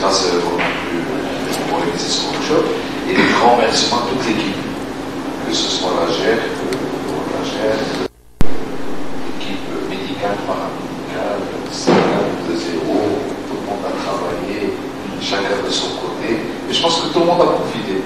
grâce non plus pour organiser ce workshop. Et des grands remerciements à toute l'équipe, que ce soit la GER, l'équipe médicale, paramédicale, 5-2-0, tout le monde a travaillé, chacun de son côté. Et je pense que tout le monde a profité.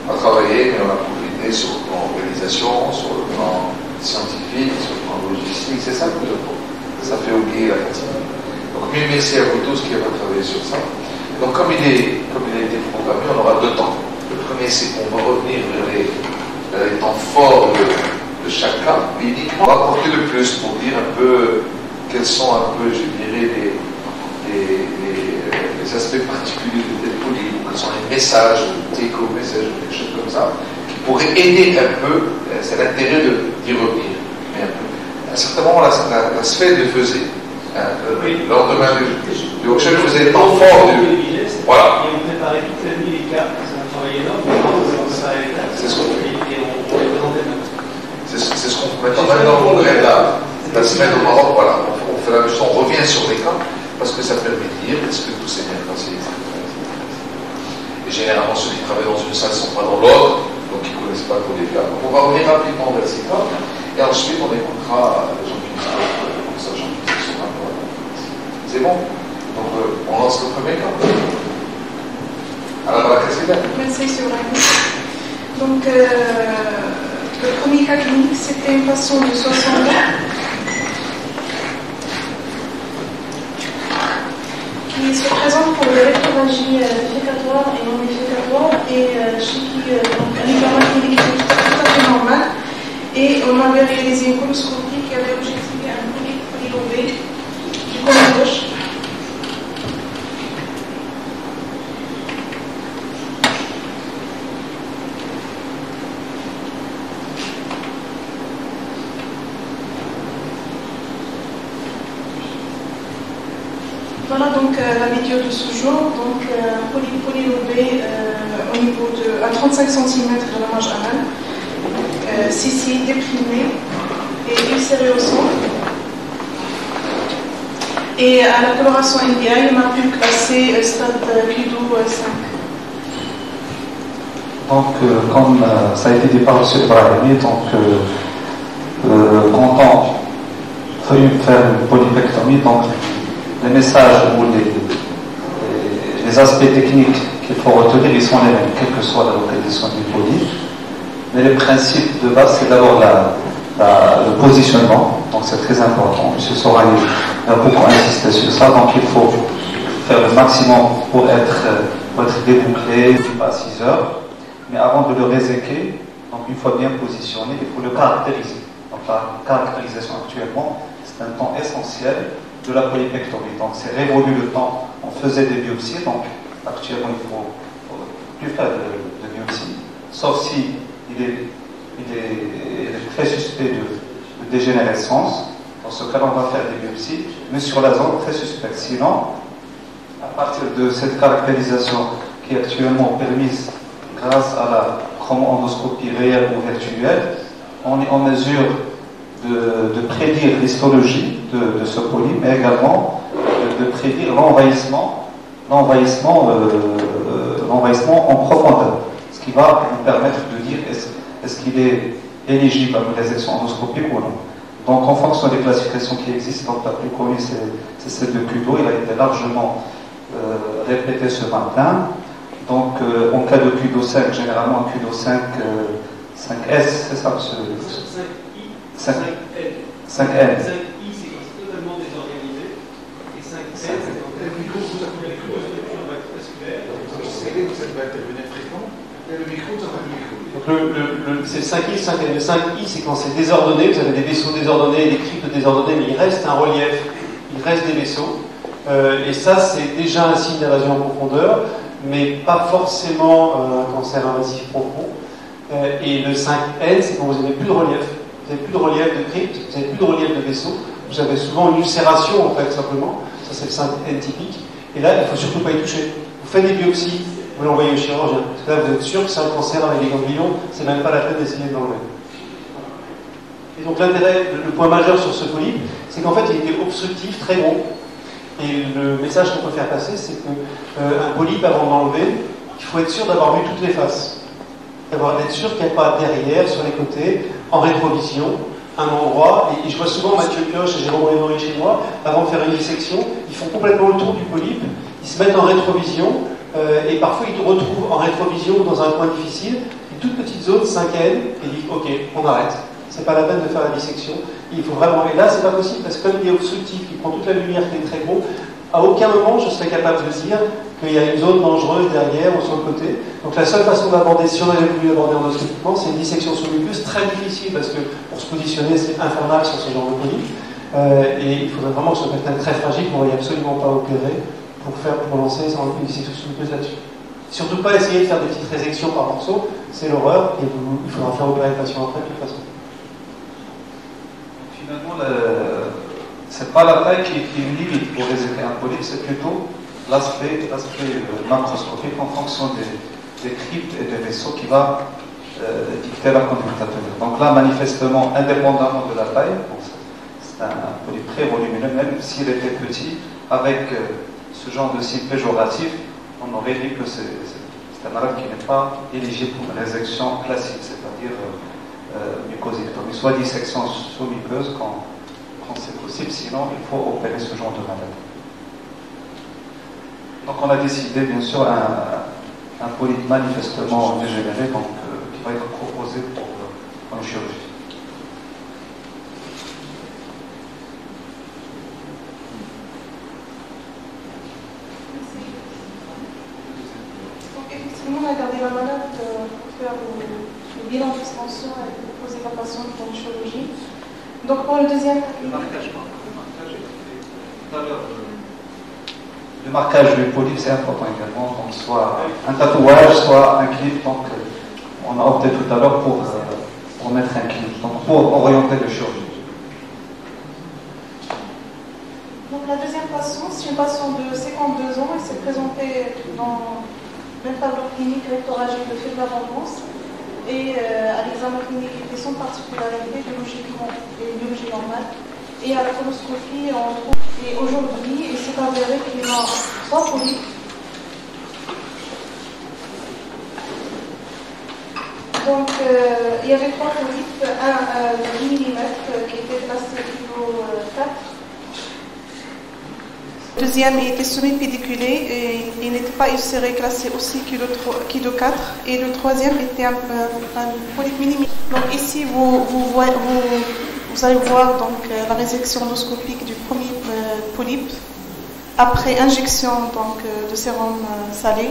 On a travaillé, mais on a profité sur le plan organisation, sur le plan scientifique, sur le plan logistique. C'est ça le plus important. Ça fait oublier la fatigue. Donc, mille merci à vous tous qui avez travaillé sur ça. Et donc, comme il a été programmé, on aura 2 temps. Le premier, c'est qu'on va revenir vers les temps forts de chaque cas, mais uniquement on va apporter le plus pour dire un peu quels sont un peu, je dirais, les aspects particuliers de cette politique, ou quels sont les messages, ou take-home-messages, ou quelque chose comme ça, qui pourraient aider un peu, c'est l'intérêt d'y revenir. Mais un peu. À un certain moment, la sphère le faisait. Le lendemain du workshop, je faisais le temps fort du. Voilà. Et on préparait toute la nuit les cartes, c'est un travail énorme, c'est ce qu'on fait. Et on les présentait même. C'est ce qu'on fait maintenant. On voudrait la semaine au Maroc, voilà, on fait la même chose, on revient sur les cas, parce que ça permet de dire est-ce que tout s'est bien passé. Et généralement, ceux qui travaillent dans une salle ne sont pas dans l'ordre, donc ils ne connaissent pas tous les cas. Donc on va revenir rapidement vers ces cas, et ensuite on écoutera Jean-Philippe sur un point. C'est bon? Donc on lance le premier cas. Alors, merci sur la Donc, le premier cas clinique, c'était un patient de 60 ans qui se présente pour de l'électroragie déficatoire et non déficatoire et chez qui un examen clinique était tout à fait normal. Et on avait réalisé une coloscopie qui avait objectivé un polylobé du côté gauche. Voilà donc la vidéo de ce jour, donc polylobé au niveau à 35 cm de la marge anale, CCI déprimé et ulcéré au centre. Et à la coloration NDI, on a pu classer stade Cluedo 5. Donc, comme ça a été dit par M. Ibrahimi, donc quand on fait faire une polypectomie, donc les messages ou les aspects techniques qu'il faut retenir, ils sont les mêmes, quelle que soit la localisation du poly. Mais le principe de base, c'est d'abord le positionnement, donc c'est très important. M. Sorani a beaucoup insisté sur ça, donc il faut faire le maximum pour être débouclé à 6 heures. Mais avant de le réséquer, donc une fois bien positionné, il faut le caractériser. Donc la caractérisation actuellement, c'est un temps essentiel de la polypectomie. Donc c'est révolu le temps, on faisait des biopsies, donc actuellement il faut plus faire de biopsie, sauf si il est très suspect de dégénérescence. Dans ce cas-là, on va faire des biopsies, mais sur la zone très suspecte. Sinon, à partir de cette caractérisation qui est actuellement permise grâce à la chromo-endoscopie réelle ou virtuelle, on est en mesure de prédire l'histologie de ce poly, mais également de prédire l'envahissement en profondeur, ce qui va nous permettre de dire est-ce qu'il est éligible à une résection endoscopique ou non. Donc en fonction des classifications qui existent, donc la plus connue c'est celle de Cluedo, il a été largement répété ce matin. Donc en cas de Cluedo 5, généralement Cluedo 5, 5S, c'est ça monsieur? 5N. 5I c'est quand c'est totalement désorganisé, et 5S c'est quand il y a une micro-structure vasculaire. Vous êtes intervenir fréquemment. Le micro, ça va le micro. C'est 5I, 5N. Le 5I c'est quand c'est désordonné, vous avez des vaisseaux désordonnés, des cryptes désordonnées, mais il reste un relief, il reste des vaisseaux. Et ça c'est déjà un signe d'invasion en profondeur, mais pas forcément un cancer invasif profond. Et le 5N c'est quand vous n'avez plus de relief. Vous n'avez plus de relief de crypte, vous n'avez plus de relief de vaisseau, vous avez souvent une ulcération en fait simplement, ça c'est le 5N typique, et là il ne faut surtout pas y toucher. Vous faites des biopsies, vous l'envoyez au chirurgien, parce que là vous êtes sûr que c'est un cancer avec des ganglions, c'est même pas la peine d'essayer de l'enlever. Et donc l'intérêt, le point majeur sur ce polype, c'est qu'en fait il était obstructif, très gros, Et le message qu'on peut faire passer, c'est qu'un polype, avant de l'enlever, il faut être sûr d'avoir vu toutes les faces. D'être sûr qu'il n'y a pas derrière, sur les côtés, en rétrovision, un endroit. Et je vois souvent Mathieu Pioche et Jérôme Lénory chez moi, avant de faire une dissection, ils font complètement le tour du polype, ils se mettent en rétrovision, et parfois ils te retrouvent en rétrovision dans un coin difficile, une toute petite zone, 5N, et ils disent ok, on arrête. C'est pas la peine de faire la dissection. Il faut vraiment. Et là, c'est pas possible parce que comme il est obstructif, il prend toute la lumière qui est très gros, à aucun moment je serais capable de dire qu'il y a une zone dangereuse derrière ou sur le côté. Donc la seule façon d'aborder, si on avait voulu aborder endoscopiquement, c'est une dissection sur le mucus, très difficile parce que pour se positionner, c'est infernal sur ce genre de polype. Et il faudrait vraiment que ce soit quelqu'un de très fragile qu'on ne veuille absolument pas opérer pour lancer une dissection sur le mucus là-dessus. Surtout pas essayer de faire des petites résections par morceaux, c'est l'horreur, et il faudra faire opérer le patient après de toute façon. Finalement, c'est pas la taille qui est une limite pour réséquer un polype, c'est plutôt l'aspect macroscopique en fonction des cryptes et des vaisseaux qui va dicter la conduite à tenir. Donc là, manifestement, indépendamment de la taille, c'est un polype très volumineux, même s'il était petit, avec ce genre de signe péjoratif, on aurait dit que c'est un malade qui n'est pas éligible pour une résection classique, c'est-à-dire mucosectomie, soit dissection sous-muqueuse quand c'est possible, sinon il faut opérer ce genre de maladie. Donc on a décidé bien sûr un polype manifestement dégénéré donc, qui va être proposé pour une chirurgie. Donc effectivement on a gardé la malade pour faire le bilan d'extension et proposer la patiente pour une chirurgie. Donc pour le deuxième... Le marquage du polype, c'est important également, donc soit un tatouage, soit un clip. Donc on a opté tout à l'heure pour mettre un clip, donc pour orienter le chirurgien. Donc la deuxième patiente, c'est une patiente de 52 ans, elle s'est présentée dans le même tableau clinique rectoragique de faible abondance. Et à l'examen clinique, il fait son particularité biologiquement et biologie normale. Et à la coloscopie, on trouve, et aujourd'hui, il s'est avéré qu'il y a 3 polypes. Donc, il y avait 3 polypes, un de 10 mm qui était placé kilo 4. Le deuxième il était semi-pédiculé et il serait classé aussi kilo 4. Et le troisième était un polype minime. Donc ici, vous allez voir donc, la résection endoscopique du premier polype après injection donc, de sérum salé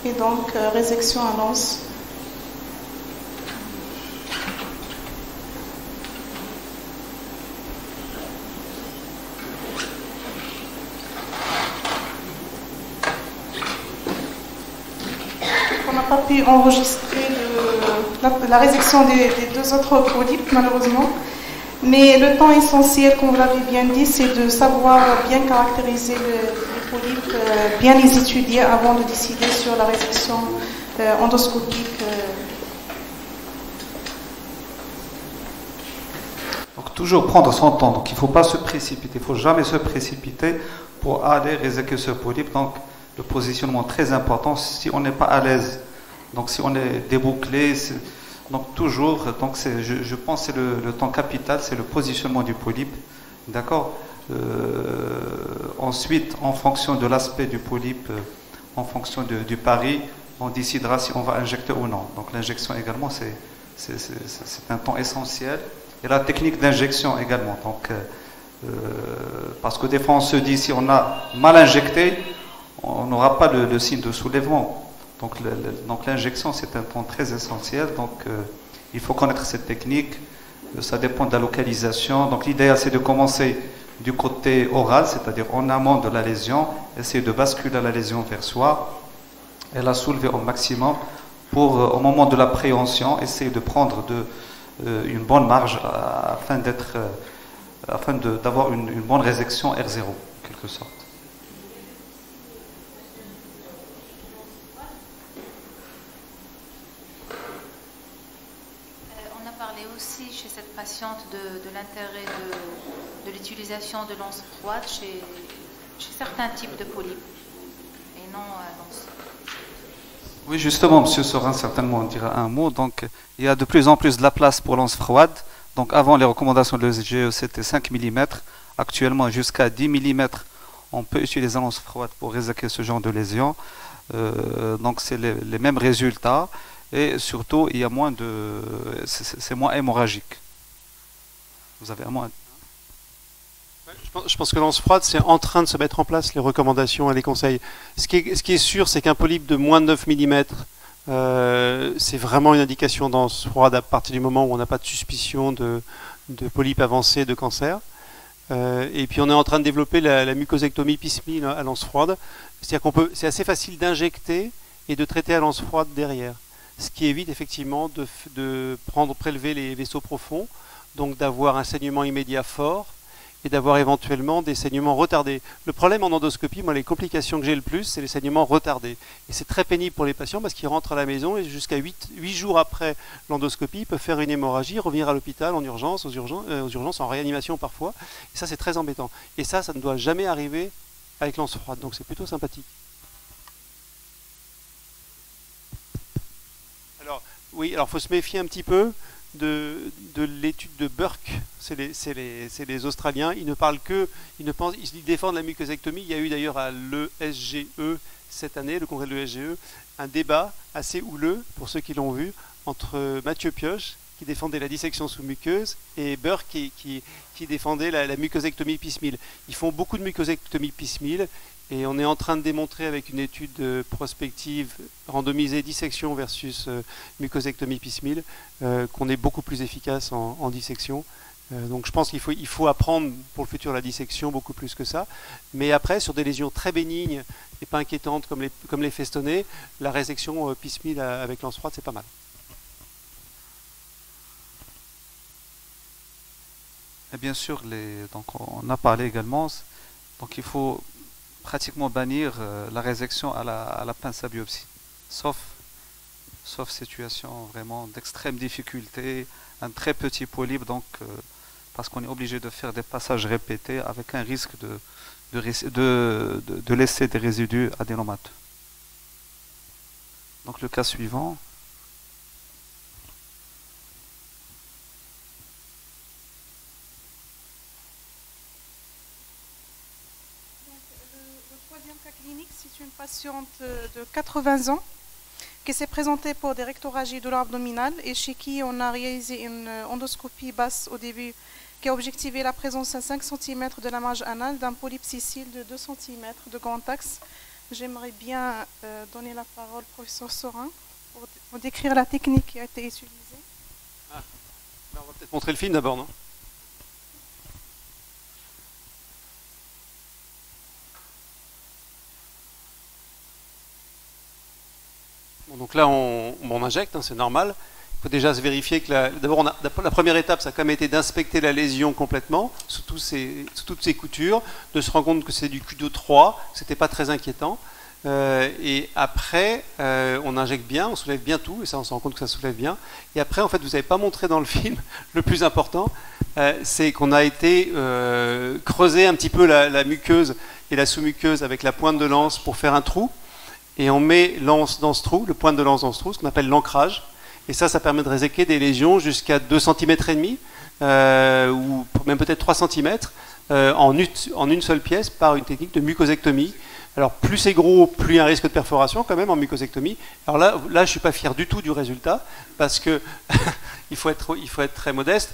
et donc résection à l'anse. On n'a pas pu enregistrer la résection des 2 autres polypes, malheureusement. Mais le temps essentiel, comme vous l'avez bien dit, c'est de savoir bien caractériser les polypes, bien les étudier avant de décider sur la résection endoscopique. Donc toujours prendre son temps, donc il ne faut pas se précipiter, il ne faut jamais se précipiter pour aller réséquer ce polype. Donc le positionnement très important si on n'est pas à l'aise. Donc si on est débouclé, donc toujours, donc je pense que c'est le temps capital, c'est le positionnement du polype, d'accord. Ensuite, en fonction de l'aspect du polype, en fonction du pari, on décidera si on va injecter ou non. Donc l'injection également, c'est un temps essentiel. Et la technique d'injection également. Donc, parce que des fois on se dit si on a mal injecté, on n'aura pas le signe de soulèvement. Donc l'injection, c'est un point très essentiel. Donc il faut connaître cette technique. Ça dépend de la localisation. Donc l'idéal, c'est de commencer du côté oral, c'est-à-dire en amont de la lésion, essayer de basculer la lésion vers soi et la soulever au maximum pour, au moment de la préhension, essayer de prendre une bonne marge afin d'avoir une bonne résection R0, en quelque sorte. On a parlé aussi chez cette patiente de l'intérêt de l'étude l'utilisation de l'once froide chez certains types de polypes et non l'once. Oui, justement, M. Sorin certainement en dira un mot. Donc, il y a de plus en plus de la place pour l'once froide. Donc, avant, les recommandations de l'ESGE, c'était 5 mm. Actuellement, jusqu'à 10 mm, on peut utiliser l'once froide pour réséquer ce genre de lésions. Donc, c'est les mêmes résultats. Et surtout, il y a moins de... c'est moins hémorragique. Vous avez moins... Je pense que l'once froide, c'est en train de se mettre en place, les recommandations et les conseils. Ce qui est sûr, c'est qu'un polype de moins de 9 mm, c'est vraiment une indication d'once froide à partir du moment où on n'a pas de suspicion de polype avancé de cancer. Et puis on est en train de développer la mucosectomie piecemeal à l'once froide. C'est-à-dire c'est assez facile d'injecter et de traiter à l'once froide derrière. Ce qui évite effectivement de prélever les vaisseaux profonds, donc d'avoir un saignement immédiat fort, et d'avoir éventuellement des saignements retardés. Le problème en endoscopie, moi les complications que j'ai le plus, c'est les saignements retardés. Et c'est très pénible pour les patients parce qu'ils rentrent à la maison et jusqu'à 8 jours après l'endoscopie, ils peuvent faire une hémorragie, revenir à l'hôpital en urgence, aux urgences, en réanimation parfois. Et ça c'est très embêtant. Et ça ne doit jamais arriver avec l'once froide, donc c'est plutôt sympathique. Alors, oui, alors il faut se méfier un petit peu de l'étude de Burke, c'est les Australiens, ils défendent la mucosectomie. Il y a eu d'ailleurs à l'ESGE cette année, le congrès de l'ESGE, un débat assez houleux, pour ceux qui l'ont vu, entre Mathieu Pioche, qui défendait la dissection sous muqueuse, et Burke qui défendait la mucosectomie piecemeal. Ils font beaucoup de mucosectomie piecemeal, et on est en train de démontrer avec une étude prospective randomisée dissection versus mucosectomie piecemeal qu'on est beaucoup plus efficace en dissection. Donc je pense qu'il faut apprendre pour le futur la dissection beaucoup plus que ça. Mais après, sur des lésions très bénignes et pas inquiétantes comme les festonnés, la résection piecemeal avec l'once froide, c'est pas mal. Et bien sûr, donc on a parlé également, donc il faut pratiquement bannir la résection à la pince à biopsie, sauf situation vraiment d'extrême difficulté, un très petit polype, donc parce qu'on est obligé de faire des passages répétés avec un risque de laisser des résidus adénomateux. Donc le cas suivant. C'est une patiente de 80 ans qui s'est présentée pour des rectorragies douleur abdominale et chez qui on a réalisé une endoscopie basse au début qui a objectivé la présence à 5 cm de la marge anale d'un polype sicile de 2 cm de grand axe. J'aimerais bien donner la parole au professeur Sorin pour décrire la technique qui a été utilisée. On va peut-être montrer le film d'abord, non ? Donc là, on injecte, c'est normal. Il faut déjà se vérifier que d'abord, la première étape, ça a quand même été d'inspecter la lésion complètement, sous toutes ses coutures, de se rendre compte que c'est du Q2-3, que c'était pas très inquiétant. Et après, on injecte bien, on soulève bien tout, et ça, on se rend compte que ça soulève bien. Et après, en fait, vous n'avez pas montré dans le film, le plus important, c'est qu'on a été creuser un petit peu la muqueuse et la sous-muqueuse avec la pointe de lance pour faire un trou. Et on met l'anse dans ce trou, le point de lance dans ce trou, ce qu'on appelle l'ancrage. Et ça permet de réséquer des lésions jusqu'à 2,5 cm, ou même peut-être 3 cm, en une seule pièce par une technique de mucosectomie. Alors plus c'est gros, plus il y a un risque de perforation quand même en mucosectomie. Alors là je ne suis pas fier du tout du résultat, parce que il faut être très modeste.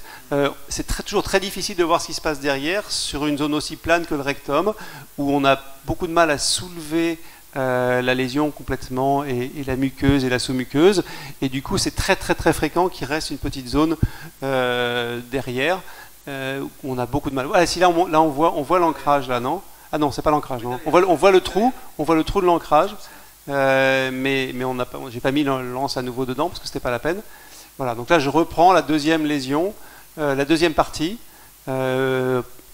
C'est toujours très difficile de voir ce qui se passe derrière sur une zone aussi plane que le rectum, où on a beaucoup de mal à soulever la lésion complètement et la muqueuse et la sous-muqueuse, et du coup c'est très très très fréquent qu'il reste une petite zone derrière où on a beaucoup de mal. Voilà, si là on voit l'ancrage là, non? Ah non, c'est pas l'ancrage, non. On voit le trou de l'ancrage, mais j'ai pas mis l'anse à nouveau dedans parce que c'était pas la peine. Voilà, donc là je reprends la deuxième lésion, la deuxième partie.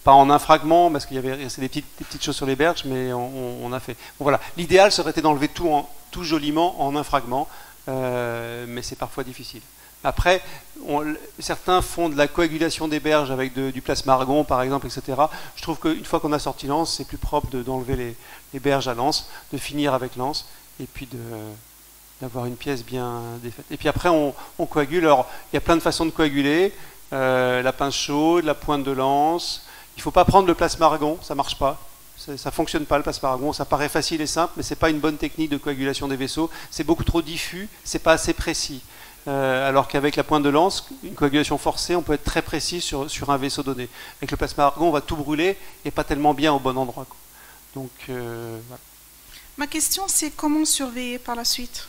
Pas en un fragment, parce qu'il y avait des petites choses sur les berges, mais on a fait. Bon, voilà. L'idéal serait été d'enlever tout joliment en un fragment, mais c'est parfois difficile. Après, certains font de la coagulation des berges avec du plasma argon, par exemple, etc. Je trouve qu'une fois qu'on a sorti l'anse, c'est plus propre d'enlever les berges à l'anse, de finir avec l'anse, et puis d'avoir une pièce bien défaite. Et puis après, on coagule. Alors, il y a plein de façons de coaguler. La pince chaude, la pointe de lance. Il ne faut pas prendre le plasma argon, ça ne marche pas. Ça ne fonctionne pas, le plasma argon. Ça paraît facile et simple, mais ce n'est pas une bonne technique de coagulation des vaisseaux. C'est beaucoup trop diffus, ce n'est pas assez précis. Alors qu'avec la pointe de lance, une coagulation forcée, on peut être très précis sur un vaisseau donné. Avec le plasma argon, on va tout brûler et pas tellement bien au bon endroit, quoi. Donc, voilà. Ma question, c'est comment surveiller par la suite?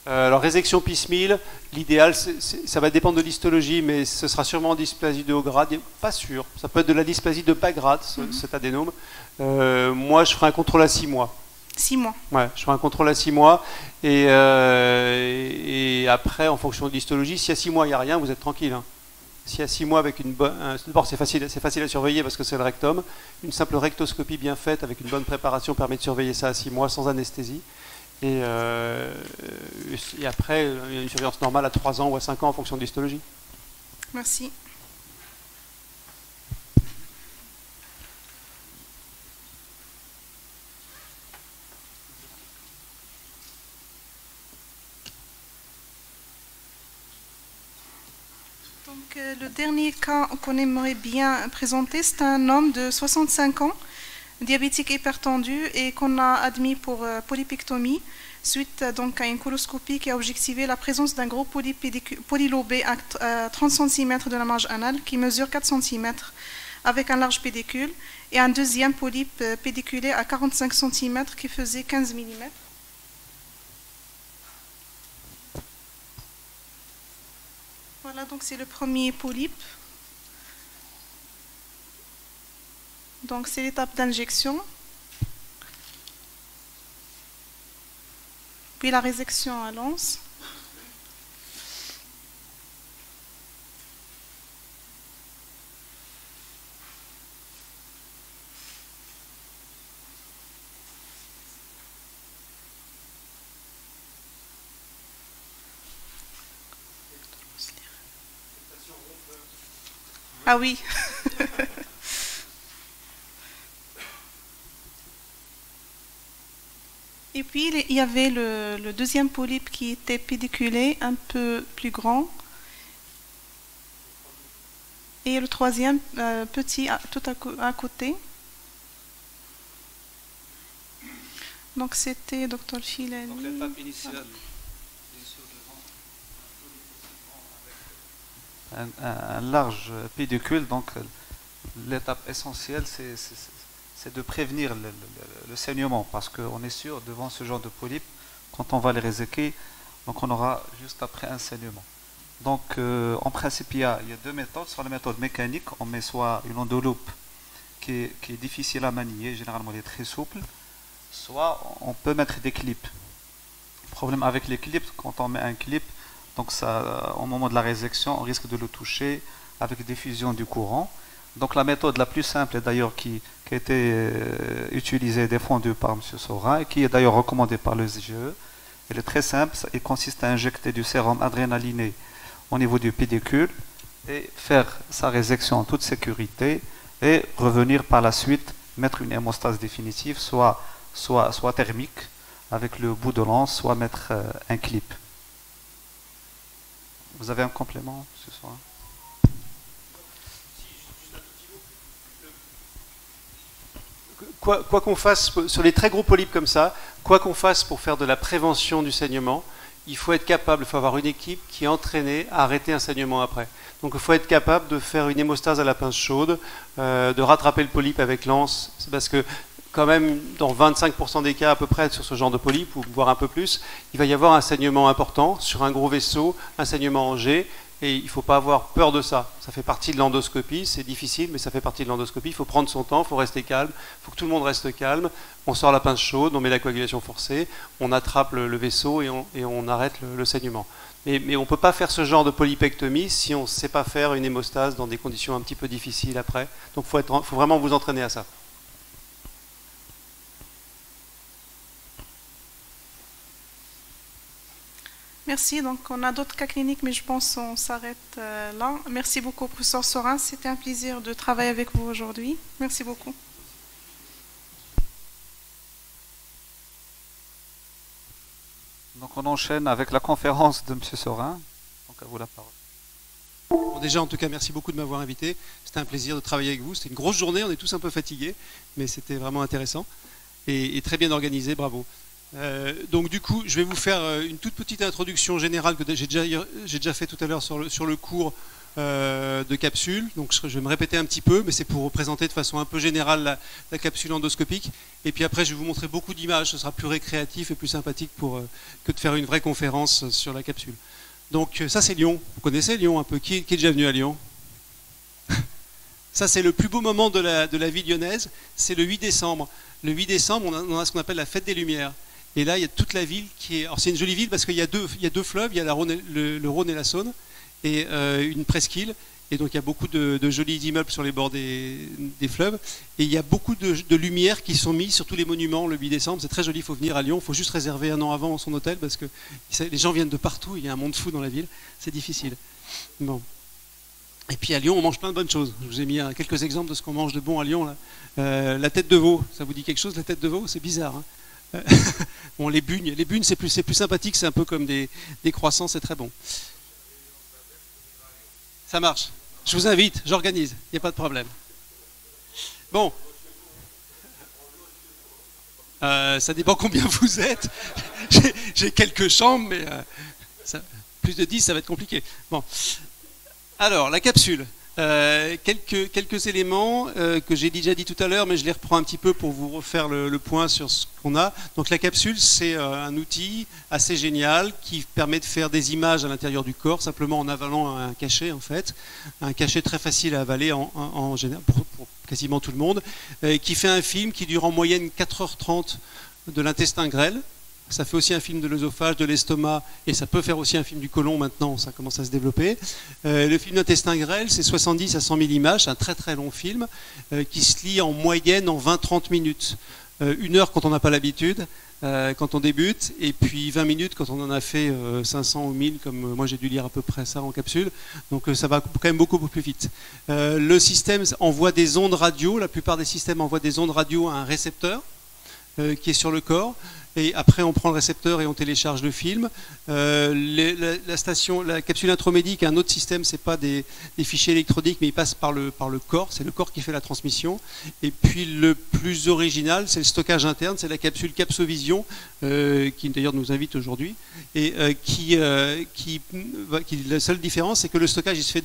Alors, résection piecemeal, l'idéal, ça va dépendre de l'histologie, mais ce sera sûrement dysplasie de haut grade, pas sûr. Ça peut être de la dysplasie de bas grade, cet adénome. Moi, je ferai un contrôle à 6 mois. 6 mois. Ouais, je ferai un contrôle à 6 mois. Et après, en fonction de l'histologie, si à 6 mois, il n'y a rien, vous êtes tranquille. Hein. Si à 6 mois, avec une bonne... D'abord, c'est facile à surveiller parce que c'est le rectum. Une simple rectoscopie bien faite, avec une bonne préparation, permet de surveiller ça à 6 mois sans anesthésie. Et après, il y a une surveillance normale à 3 ans ou à 5 ans en fonction de l'histologie. Merci. Donc, le dernier cas qu'on aimerait bien présenter, c'est un homme de 65 ans, diabétique hypertendu, et qu'on a admis pour polypectomie suite donc à une coloscopie qui a objectivé la présence d'un gros polype polylobé à 30 cm de la marge anale qui mesure 4 cm avec un large pédicule, et un deuxième polype pédiculé à 45 cm qui faisait 15 mm. Voilà, donc c'est le premier polype. Donc c'est l'étape d'injection. Puis la résection à l'anse. Ah oui. Et puis, il y avait le deuxième polype qui était pédiculé, un peu plus grand. Et le troisième, petit, tout à côté. Donc, c'était Dr. Filali. Donc, l'étape initiale, un large pédicule. Donc, l'étape essentielle, c'est de prévenir le saignement, parce qu'on est sûr, devant ce genre de polype, quand on va les réséquer, donc on aura juste après un saignement. Donc en principe, il y a deux méthodes. Soit la méthode mécanique, on met soit une enveloppe qui est difficile à manier, généralement elle est très souple, soit on peut mettre des clips. Le problème avec les clips, quand on met un clip, donc ça, au moment de la résection, on risque de le toucher avec diffusion du courant. Donc la méthode la plus simple, d'ailleurs, qui a été utilisée et défendue par M. Sora, et qui est d'ailleurs recommandée par le SGE, elle est très simple. Elle consiste à injecter du sérum adrénaliné au niveau du pédicule et faire sa résection en toute sécurité, et revenir par la suite mettre une hémostase définitive, soit thermique avec le bout de lance, soit mettre un clip. Vous avez un complément, M. Sora? Quoi qu'on fasse, sur les très gros polypes comme ça, quoi qu'on fasse pour faire de la prévention du saignement, il faut être capable, il faut avoir une équipe qui est entraînée à arrêter un saignement après. Donc il faut être capable de faire une hémostase à la pince chaude, de rattraper le polype avec l'anse, parce que quand même, dans 25% des cas à peu près sur ce genre de polype, ou voire un peu plus, il va y avoir un saignement important sur un gros vaisseau, un saignement en jet, et il ne faut pas avoir peur de ça. Ça fait partie de l'endoscopie, c'est difficile, mais ça fait partie de l'endoscopie. Il faut prendre son temps, il faut rester calme, il faut que tout le monde reste calme. On sort la pince chaude, on met la coagulation forcée, on attrape le vaisseau et on arrête le saignement. Mais on ne peut pas faire ce genre de polypectomie si on ne sait pas faire une hémostase dans des conditions un petit peu difficiles après. Donc il faut vraiment vous entraîner à ça. Merci. Donc, on a d'autres cas cliniques, mais je pense qu'on s'arrête là. Merci beaucoup, professeur Sorin. C'était un plaisir de travailler avec vous aujourd'hui. Merci beaucoup. Donc on enchaîne avec la conférence de M. Sorin. Donc à vous la parole. Bon, déjà, en tout cas, merci beaucoup de m'avoir invité. C'était un plaisir de travailler avec vous. C'était une grosse journée, on est tous un peu fatigués, mais c'était vraiment intéressant et très bien organisé, bravo. Donc du coup, je vais vous faire une toute petite introduction générale que j'ai déjà fait tout à l'heure sur le cours de capsule. Donc je vais me répéter un petit peu, mais c'est pour représenter de façon un peu générale la capsule endoscopique. Et puis après, je vais vous montrer beaucoup d'images. Ce sera plus récréatif et plus sympathique que de faire une vraie conférence sur la capsule. Donc ça, c'est Lyon. Vous connaissez Lyon un peu? Qui est déjà venu à Lyon? Ça, c'est le plus beau moment de la vie lyonnaise. C'est le 8 décembre. Le 8 décembre, on a ce qu'on appelle la fête des Lumières. Et là, il y a toute la ville qui est... Alors c'est une jolie ville parce qu'il y a deux fleuves. Il y a le Rhône et la Saône. Et une presqu'île. Et donc il y a beaucoup de jolis immeubles sur les bords des fleuves. Et il y a beaucoup de lumières qui sont mises sur tous les monuments le 8 décembre. C'est très joli, il faut venir à Lyon. Il faut juste réserver un an avant son hôtel parce que les gens viennent de partout. Il y a un monde fou dans la ville. C'est difficile. Bon. Et puis à Lyon, on mange plein de bonnes choses. Je vous ai mis quelques exemples de ce qu'on mange de bon à Lyon. Là. La tête de veau, ça vous dit quelque chose, la tête de veau? C'est bizarre. Hein. Bon, les bugnes, c'est plus sympathique. C'est un peu comme des croissants, c'est très bon. Ça marche. Je vous invite, j'organise, il n'y a pas de problème. Bon. Ça dépend combien vous êtes. J'ai quelques chambres, mais plus de 10, ça va être compliqué. Bon. Alors, la capsule. Quelques éléments que j'ai déjà dit tout à l'heure, mais je les reprends un petit peu pour vous refaire le point sur ce qu'on a. Donc la capsule, c'est un outil assez génial qui permet de faire des images à l'intérieur du corps, simplement en avalant un cachet en fait. Un cachet très facile à avaler en général pour quasiment tout le monde, qui fait un film qui dure en moyenne 4h30 de l'intestin grêle. Ça fait aussi un film de l'œsophage, de l'estomac, et ça peut faire aussi un film du côlon maintenant, ça commence à se développer. Le film d'intestin grêle, c'est 70 à 100 000 images, c'est un très très long film, qui se lit en moyenne en 20-30 minutes. 1 heure quand on n'a pas l'habitude, quand on débute, et puis 20 minutes quand on en a fait 500 ou 1000, comme moi j'ai dû lire à peu près ça en capsule, donc ça va quand même beaucoup plus vite. Le système envoie des ondes radio, la plupart des systèmes envoient des ondes radio à un récepteur qui est sur le corps. Et après, on prend le récepteur et on télécharge le film. La capsule intromédique, un autre système, c'est pas des fichiers électroniques, mais il passe par le corps. C'est le corps qui fait la transmission. Et puis le plus original, c'est le stockage interne, c'est la capsule Capsovision, qui d'ailleurs nous invite aujourd'hui. Et la seule différence, c'est que le stockage, il se fait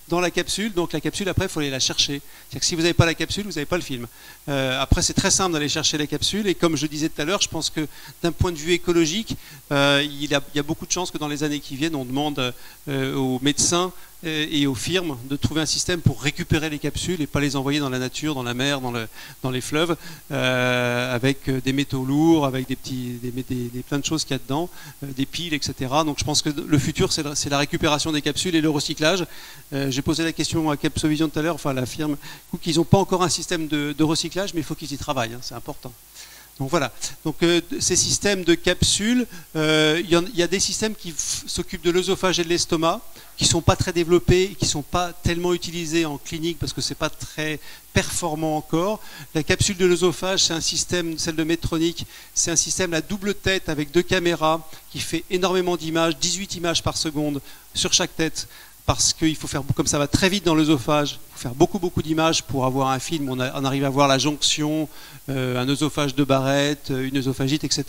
dans la capsule. Donc la capsule, après, il faut aller la chercher. C'est-à-dire que si vous n'avez pas la capsule, vous n'avez pas le film. Après, c'est très simple d'aller chercher la capsule. Et comme je disais tout à l'heure, je pense que d'un point de vue écologique, il y a beaucoup de chances que dans les années qui viennent, on demande aux médecins et aux firmes de trouver un système pour récupérer les capsules et pas les envoyer dans la nature, dans la mer, dans les fleuves, avec des métaux lourds, avec plein de choses qu'il y a dedans, des piles, etc. Donc je pense que le futur, c'est la récupération des capsules et le recyclage. J'ai posé la question à Capsovision tout à l'heure, enfin la firme, qu'ils n'ont pas encore un système de recyclage, mais il faut qu'ils y travaillent, hein, c'est important. Donc voilà, donc ces systèmes de capsules, il y a des systèmes qui s'occupent de l'œsophage et de l'estomac, qui ne sont pas très développés, qui ne sont pas tellement utilisés en clinique parce que ce n'est pas très performant encore. La capsule de l'œsophage, c'est un système, celle de Medtronic, c'est un système à double tête avec 2 caméras qui fait énormément d'images, 18 images par seconde sur chaque tête. Parce qu'il faut faire, comme ça va très vite dans l'œsophage, il faut faire beaucoup d'images pour avoir un film, on arrive à voir la jonction, un œsophage de Barrett, une œsophagite, etc.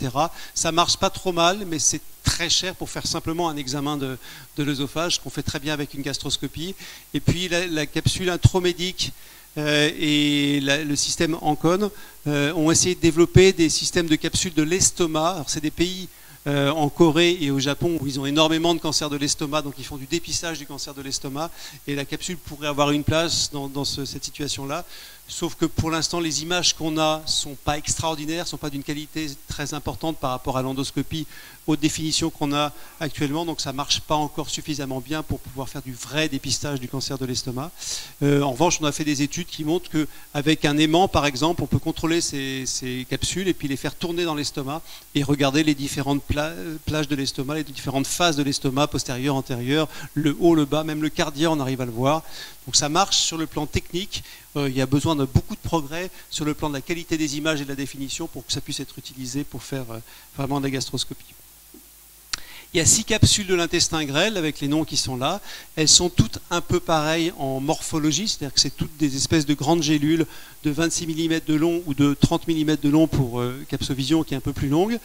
Ça marche pas trop mal, mais c'est très cher pour faire simplement un examen de l'œsophage, qu'on fait très bien avec une gastroscopie. Et puis la capsule intromédique et le système Ancon ont essayé de développer des systèmes de capsules de l'estomac. Alors c'est des pays... en Corée et au Japon où ils ont énormément de cancer de l'estomac, donc ils font du dépistage du cancer de l'estomac et la capsule pourrait avoir une place dans cette situation-là. Sauf que pour l'instant, les images qu'on a ne sont pas extraordinaires, ne sont pas d'une qualité très importante par rapport à l'endoscopie haute définition qu'on a actuellement. Donc ça ne marche pas encore suffisamment bien pour pouvoir faire du vrai dépistage du cancer de l'estomac. En revanche, on a fait des études qui montrent qu'avec un aimant, par exemple, on peut contrôler ces capsules et puis les faire tourner dans l'estomac et regarder les différentes plages de l'estomac, les différentes phases de l'estomac, postérieure, antérieure, le haut, le bas, même le cardia, on arrive à le voir. Donc ça marche sur le plan technique. Il y a besoin de beaucoup de progrès sur le plan de la qualité des images et de la définition pour que ça puisse être utilisé pour faire vraiment de la gastroscopie. Il y a 6 capsules de l'intestin grêle avec les noms qui sont là. Elles sont toutes un peu pareilles en morphologie, c'est-à-dire que c'est toutes des espèces de grandes gélules de 26 mm de long ou de 30 mm de long pour Capsovision qui est un peu plus longue.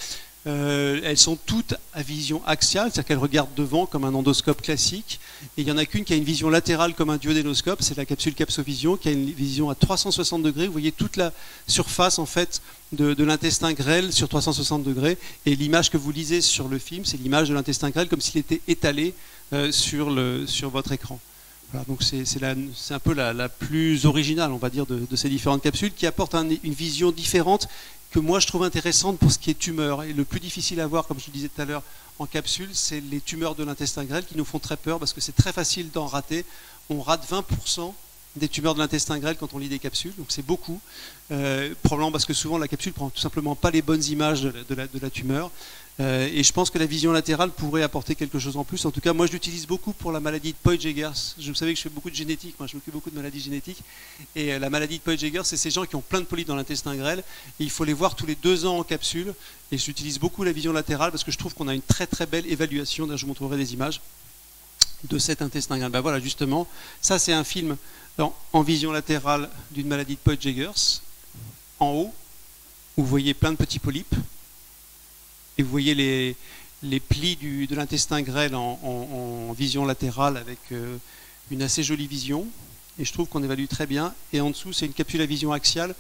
Elles sont toutes à vision axiale, c'est-à-dire qu'elles regardent devant comme un endoscope classique. Et il n'y en a qu'une qui a une vision latérale comme un duodénoscope, c'est la capsule Capsovision qui a une vision à 360 degrés. Vous voyez toute la surface en fait de l'intestin grêle sur 360 degrés. Et l'image que vous lisez sur le film, c'est l'image de l'intestin grêle comme s'il était étalé sur votre écran. Voilà, donc c'est un peu la plus originale, on va dire, de ces différentes capsules qui apportent une vision différente que moi je trouve intéressante pour ce qui est tumeur. Et le plus difficile à voir, comme je le disais tout à l'heure, en capsule, c'est les tumeurs de l'intestin grêle qui nous font très peur parce que c'est très facile d'en rater. On rate 20% des tumeurs de l'intestin grêle quand on lit des capsules, donc c'est beaucoup. Probablement parce que souvent la capsule prend tout simplement pas les bonnes images de la tumeur. Et je pense que la vision latérale pourrait apporter quelque chose en plus. En tout cas, moi je l'utilise beaucoup pour la maladie de Poyd-Jeghers. Vous savez que je fais beaucoup de génétique, moi je m'occupe beaucoup de maladies génétiques. Et la maladie de Poyd-Jeghers, c'est ces gens qui ont plein de polypes dans l'intestin grêle. Et il faut les voir tous les 2 ans en capsule. Et j'utilise beaucoup la vision latérale parce que je trouve qu'on a une très très belle évaluation. D'ailleurs, je vous montrerai des images de cet intestin grêle. Ben voilà, justement, ça c'est un film en vision latérale d'une maladie de Poyd-Jeghers. En haut, où vous voyez plein de petits polypes. Et vous voyez les plis de l'intestin grêle en vision latérale avec une assez jolie vision. Et je trouve qu'on évalue très bien. Et en dessous, c'est une capsule à vision axiale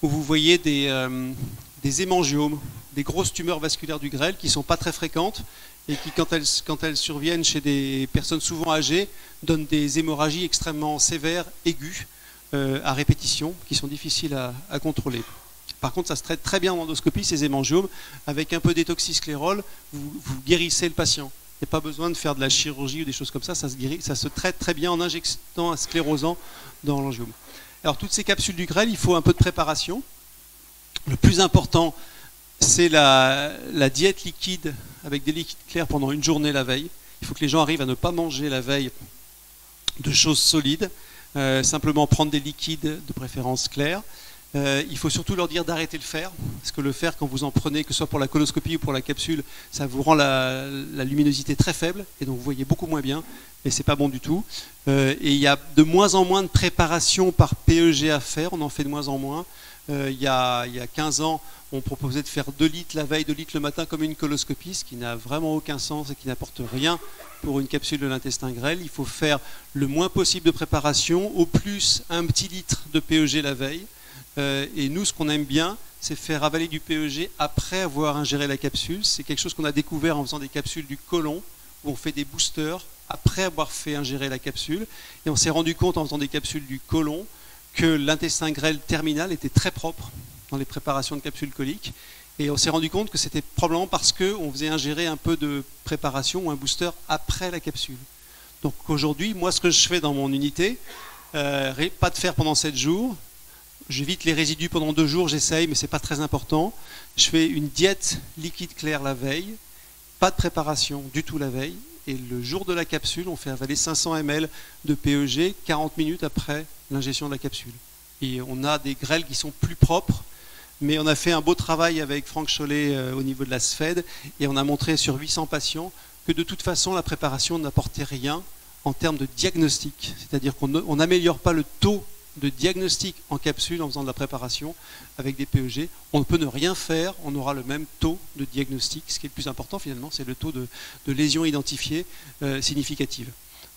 où vous voyez des hémangiomes, des grosses tumeurs vasculaires du grêle qui ne sont pas très fréquentes et qui, quand elles surviennent chez des personnes souvent âgées, donnent des hémorragies extrêmement sévères, aiguës, à répétition, qui sont difficiles à contrôler. Par contre, ça se traite très bien en endoscopie, ces hémangiomes. Avec un peu d'étoxysclérol, vous guérissez le patient. Il n'y a pas besoin de faire de la chirurgie ou des choses comme ça, ça se traite très bien en injectant un sclérosant dans l'angiome. Alors, toutes ces capsules du grêle, il faut un peu de préparation. Le plus important, c'est la diète liquide avec des liquides clairs pendant une journée la veille. Il faut que les gens arrivent à ne pas manger la veille de choses solides, simplement prendre des liquides de préférence clairs. Il faut surtout leur dire d'arrêter le fer, parce que le fer, quand vous en prenez, que ce soit pour la coloscopie ou pour la capsule, ça vous rend la luminosité très faible, et donc vous voyez beaucoup moins bien, et c'est pas bon du tout. Et il y a de moins en moins de préparation par PEG à faire, on en fait de moins en moins. Il y a 15 ans, on proposait de faire 2 litres la veille, 2 litres le matin comme une coloscopie, ce qui n'a vraiment aucun sens et qui n'apporte rien pour une capsule de l'intestin grêle. Il faut faire le moins possible de préparation, au plus un petit litre de PEG la veille. Et nous, ce qu'on aime bien, c'est faire avaler du PEG après avoir ingéré la capsule. C'est quelque chose qu'on a découvert en faisant des capsules du côlon, où on fait des boosters après avoir fait ingérer la capsule. Et on s'est rendu compte en faisant des capsules du côlon que l'intestin grêle terminal était très propre dans les préparations de capsules coliques. Et on s'est rendu compte que c'était probablement parce qu'on faisait ingérer un peu de préparation ou un booster après la capsule. Donc aujourd'hui, moi, ce que je fais dans mon unité, pas de fer pendant 7 jours. J'évite les résidus pendant 2 jours, j'essaye, mais ce n'est pas très important. Je fais une diète liquide claire la veille, pas de préparation du tout la veille, et le jour de la capsule, on fait avaler 500 ml de PEG 40 minutes après l'ingestion de la capsule. Et on a des grêles qui sont plus propres, mais on a fait un beau travail avec Franck Chollet au niveau de la SFED, et on a montré sur 800 patients que de toute façon, la préparation n'apportait rien en termes de diagnostic. C'est-à-dire qu'on n'améliore pas le taux de diagnostic en capsule en faisant de la préparation avec des PEG. On peut ne rien faire, on aura le même taux de diagnostic. Ce qui est le plus important finalement, c'est le taux de lésions identifiées significatives.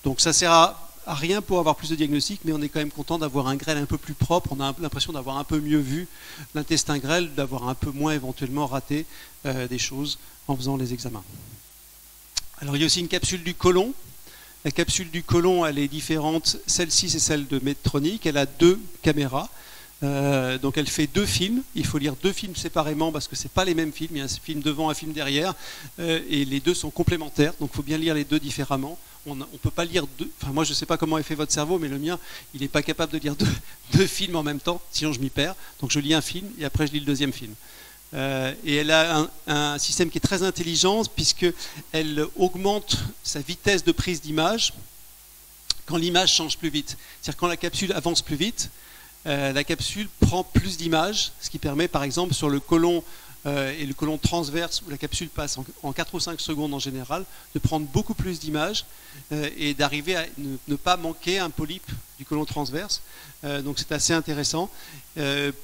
Donc ça sert à rien pour avoir plus de diagnostic, mais on est quand même content d'avoir un grêle un peu plus propre. On a l'impression d'avoir un peu mieux vu l'intestin grêle, d'avoir un peu moins éventuellement raté des choses en faisant les examens. Alors il y a aussi une capsule du côlon. La capsule du côlon, elle est différente. Celle-ci, c'est celle de Medtronic. Elle a 2 caméras. Donc elle fait 2 films. Il faut lire 2 films séparément parce que c'est pas les mêmes films. Il y a un film devant, un film derrière, et les 2 sont complémentaires. Donc il faut bien lire les 2 différemment. On peut pas lire 2. Enfin moi je sais pas comment est fait votre cerveau, mais le mien il n'est pas capable de lire deux films en même temps. Sinon je m'y perds. Donc je lis un film et après je lis le deuxième film. Et elle a un système qui est très intelligent puisqu'elle augmente sa vitesse de prise d'image quand l'image change plus vite. C'est-à-dire quand la capsule avance plus vite, la capsule prend plus d'images, ce qui permet par exemple sur le côlon et le côlon transverse où la capsule passe en 4 ou 5 secondes en général, de prendre beaucoup plus d'images et d'arriver à ne pas manquer un polype du côlon transverse. Donc c'est assez intéressant.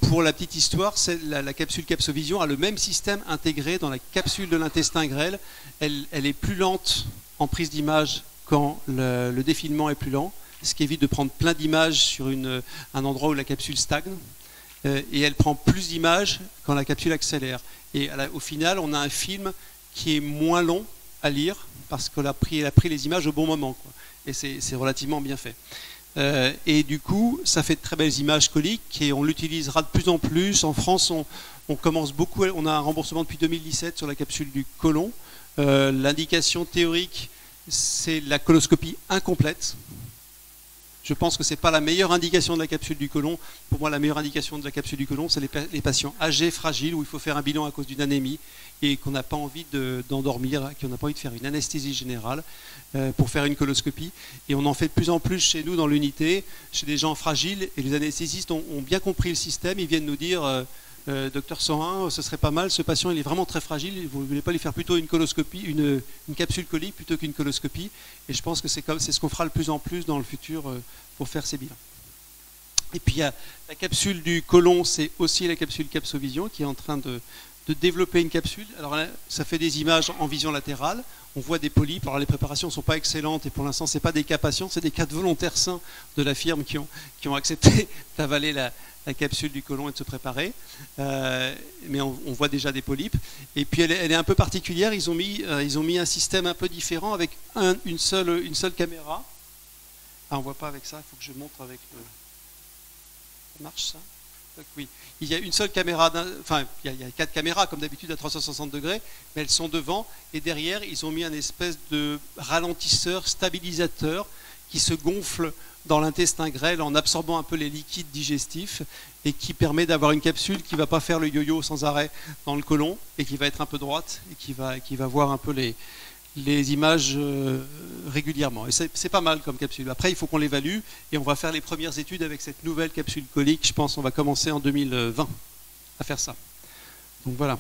Pour la petite histoire, la capsule Capsovision a le même système intégré dans la capsule de l'intestin grêle. Elle est plus lente en prise d'image quand le défilement est plus lent, ce qui évite de prendre plein d'images sur un endroit où la capsule stagne. Et elle prend plus d'images quand la capsule accélère. Et au final, on a un film qui est moins long à lire parce qu'elle a pris les images au bon moment, quoi. Et c'est relativement bien fait. Et du coup, ça fait de très belles images coliques et on l'utilisera de plus en plus. En France, on commence beaucoup. On a un remboursement depuis 2017 sur la capsule du côlon. L'indication théorique, c'est la coloscopie incomplète. Je pense que ce n'est pas la meilleure indication de la capsule du côlon. Pour moi, la meilleure indication de la capsule du côlon, c'est les patients âgés, fragiles, où il faut faire un bilan à cause d'une anémie et qu'on n'a pas envie d'endormir, qu'on n'a pas envie de faire une anesthésie générale pour faire une coloscopie. Et on en fait de plus en plus chez nous dans l'unité, chez des gens fragiles. Et les anesthésistes ont bien compris le système. Ils viennent nous dire Docteur Sorin, ce serait pas mal, ce patient il est vraiment très fragile, vous ne voulez pas lui faire plutôt une coloscopie, une capsule colique plutôt qu'une coloscopie. Et je pense que c'est ce qu'on fera le plus en plus dans le futur pour faire ces bilans. Et puis il y a la capsule du côlon, c'est aussi la capsule Capsovision qui est en train de développer une capsule. Alors là, ça fait des images en vision latérale, on voit des polypes. Alors les préparations ne sont pas excellentes et pour l'instant ce n'est pas des cas patients, c'est des cas de volontaires sains de la firme qui ont accepté d'avaler la capsule du côlon et de se préparer, mais on voit déjà des polypes. Et puis elle est un peu particulière, ils ont mis un système un peu différent avec une seule caméra. Ah, on ne voit pas avec ça, il faut que je montre avec le... Ça marche ça? Donc, oui. Il y a une seule caméra, enfin il y a 4 caméras comme d'habitude à 360 degrés, mais elles sont devant et derrière ils ont mis un espèce de ralentisseur, stabilisateur qui se gonfle dans l'intestin grêle en absorbant un peu les liquides digestifs et qui permet d'avoir une capsule qui ne va pas faire le yo-yo sans arrêt dans le côlon et qui va être un peu droite et qui va voir un peu les images régulièrement. Et c'est pas mal comme capsule. Après, il faut qu'on l'évalue et on va faire les premières études avec cette nouvelle capsule colique. Je pense qu'on va commencer en 2020 à faire ça. Donc voilà.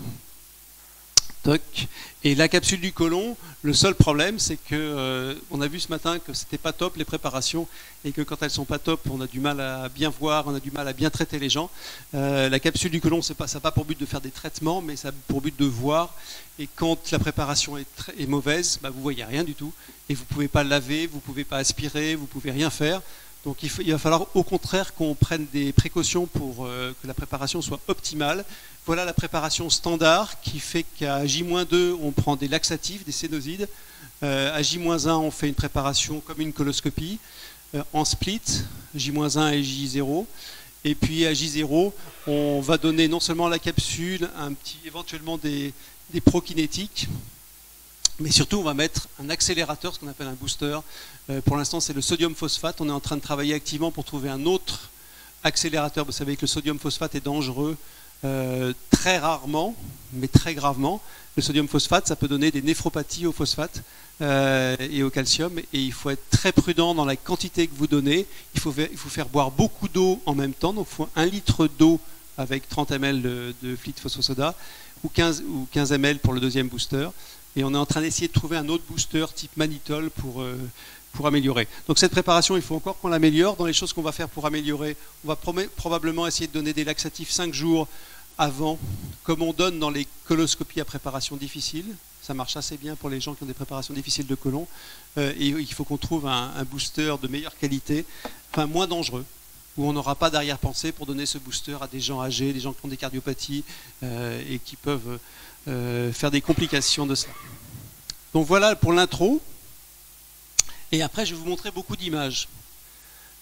Et la capsule du côlon, le seul problème, c'est que on a vu ce matin que c'était pas top les préparations et que quand elles sont pas top, on a du mal à bien voir, on a du mal à bien traiter les gens. La capsule du côlon, ça n'a pas pour but de faire des traitements, mais ça a pour but de voir. Et quand la préparation est mauvaise, bah, vous voyez rien du tout et vous pouvez pas laver, vous pouvez pas aspirer, vous pouvez rien faire. Donc il va falloir au contraire qu'on prenne des précautions pour que la préparation soit optimale. Voilà la préparation standard qui fait qu'à J-2, on prend des laxatifs, des sénosides. À J-1, on fait une préparation comme une coloscopie en split, J-1 et J0. Et puis à J0, on va donner non seulement la capsule, éventuellement des prokinétiques, mais surtout on va mettre un accélérateur, ce qu'on appelle un booster. Pour l'instant c'est le sodium phosphate. On est en train de travailler activement pour trouver un autre accélérateur. Vous savez que le sodium phosphate est dangereux très rarement, mais très gravement. Le sodium phosphate, ça peut donner des néphropathies au phosphate et au calcium. Et il faut être très prudent dans la quantité que vous donnez. Il faut faire boire beaucoup d'eau en même temps. Donc il faut 1 litre d'eau avec 30 ml de fluide phosphosoda ou 15 ml pour le deuxième booster. Et on est en train d'essayer de trouver un autre booster type mannitol pour améliorer. Donc cette préparation, il faut encore qu'on l'améliore. Dans les choses qu'on va faire pour améliorer, on va probablement essayer de donner des laxatifs 5 jours avant, comme on donne dans les coloscopies à préparation difficile. Ça marche assez bien pour les gens qui ont des préparations difficiles de côlon. Et il faut qu'on trouve un booster de meilleure qualité, enfin moins dangereux, où on n'aura pas d'arrière-pensée pour donner ce booster à des gens âgés, des gens qui ont des cardiopathies et qui peuvent faire des complications de cela. Donc voilà pour l'intro. Et après, je vais vous montrer beaucoup d'images.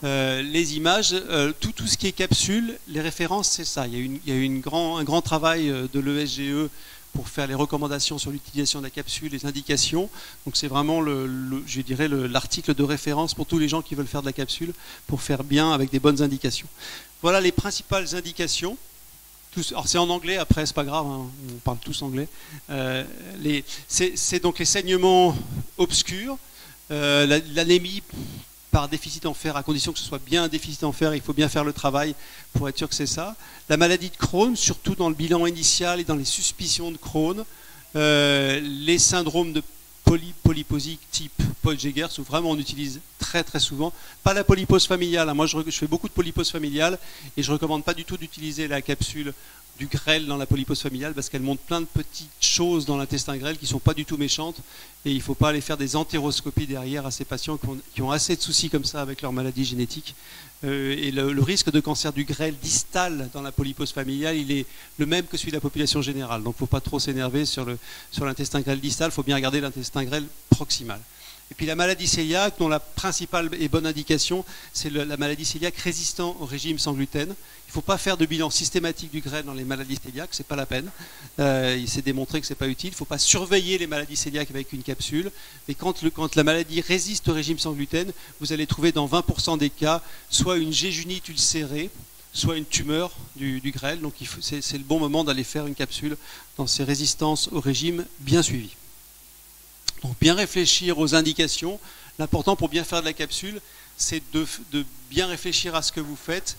les images, tout ce qui est capsule, les références, c'est ça. Il y a eu un grand travail de l'ESGE pour faire les recommandations sur l'utilisation de la capsule, les indications. Donc c'est vraiment, je dirais, l'article de référence pour tous les gens qui veulent faire de la capsule, pour faire bien avec des bonnes indications. Voilà les principales indications. Alors c'est en anglais, après c'est pas grave, hein, on parle tous anglais. C'est donc les saignements obscurs, l'anémie par déficit en fer, à condition que ce soit bien un déficit en fer, il faut bien faire le travail pour être sûr que c'est ça. La maladie de Crohn, surtout dans le bilan initial et dans les suspicions de Crohn. Les syndromes de polyposie type Paul Jegers, où vraiment on utilise très très souvent. Pas la polypose familiale, hein. Moi je fais beaucoup de polypose familiale et je ne recommande pas du tout d'utiliser la capsule du grêle dans la polypose familiale parce qu'elle montre plein de petites choses dans l'intestin grêle qui ne sont pas du tout méchantes et il ne faut pas aller faire des entéroscopies derrière à ces patients qui ont assez de soucis comme ça avec leur maladie génétique. Et le risque de cancer du grêle distal dans la polypose familiale, il est le même que celui de la population générale. Donc il ne faut pas trop s'énerver sur l'intestin grêle distal, il faut bien regarder l'intestin grêle proximal. Et puis la maladie cœliaque, dont la principale et bonne indication, c'est la maladie cœliaque résistant au régime sans gluten. Il ne faut pas faire de bilan systématique du grêle dans les maladies cœliaques, c'est pas la peine. Il s'est démontré que c'est pas utile. Il ne faut pas surveiller les maladies cœliaques avec une capsule. Mais quand la maladie résiste au régime sans gluten, vous allez trouver dans 20% des cas soit une jéjunite ulcérée, soit une tumeur du grêle. Donc c'est le bon moment d'aller faire une capsule dans ces résistances au régime bien suivies. Donc bien réfléchir aux indications. L'important pour bien faire de la capsule, c'est de bien réfléchir à ce que vous faites.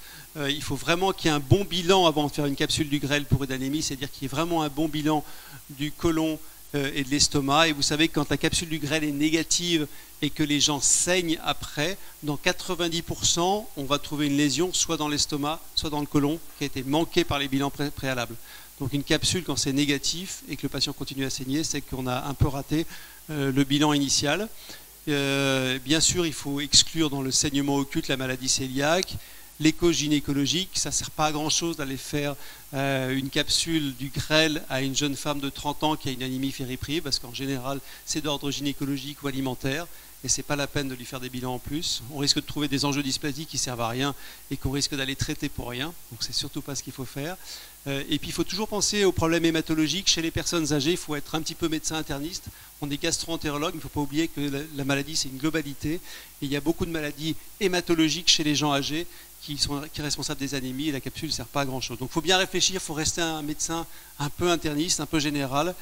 Il faut vraiment qu'il y ait un bon bilan avant de faire une capsule du grêle pour une anémie, c'est-à-dire qu'il y ait vraiment un bon bilan du côlon et de l'estomac. Et vous savez que quand la capsule du grêle est négative et que les gens saignent après, dans 90%, on va trouver une lésion soit dans l'estomac, soit dans le côlon, qui a été manquée par les bilans préalables. Donc une capsule, quand c'est négatif et que le patient continue à saigner, c'est qu'on a un peu raté le bilan initial. Bien sûr, il faut exclure dans le saignement occulte la maladie cœliaque, l'écho gynécologique. Ça ne sert pas à grand-chose d'aller faire une capsule du grêle à une jeune femme de 30 ans qui a une anémie fériprive, parce qu'en général, c'est d'ordre gynécologique ou alimentaire. Et ce n'est pas la peine de lui faire des bilans en plus. On risque de trouver des enjeux dysplasiques qui ne servent à rien et qu'on risque d'aller traiter pour rien. Donc c'est surtout pas ce qu'il faut faire. Et puis il faut toujours penser aux problèmes hématologiques. Chez les personnes âgées, il faut être un petit peu médecin interniste. On est gastro-entérologue, mais il ne faut pas oublier que la maladie, c'est une globalité. Et il y a beaucoup de maladies hématologiques chez les gens âgés qui sont responsables des anémies et la capsule ne sert pas à grand-chose. Donc il faut bien réfléchir, il faut rester un médecin un peu interniste, un peu général,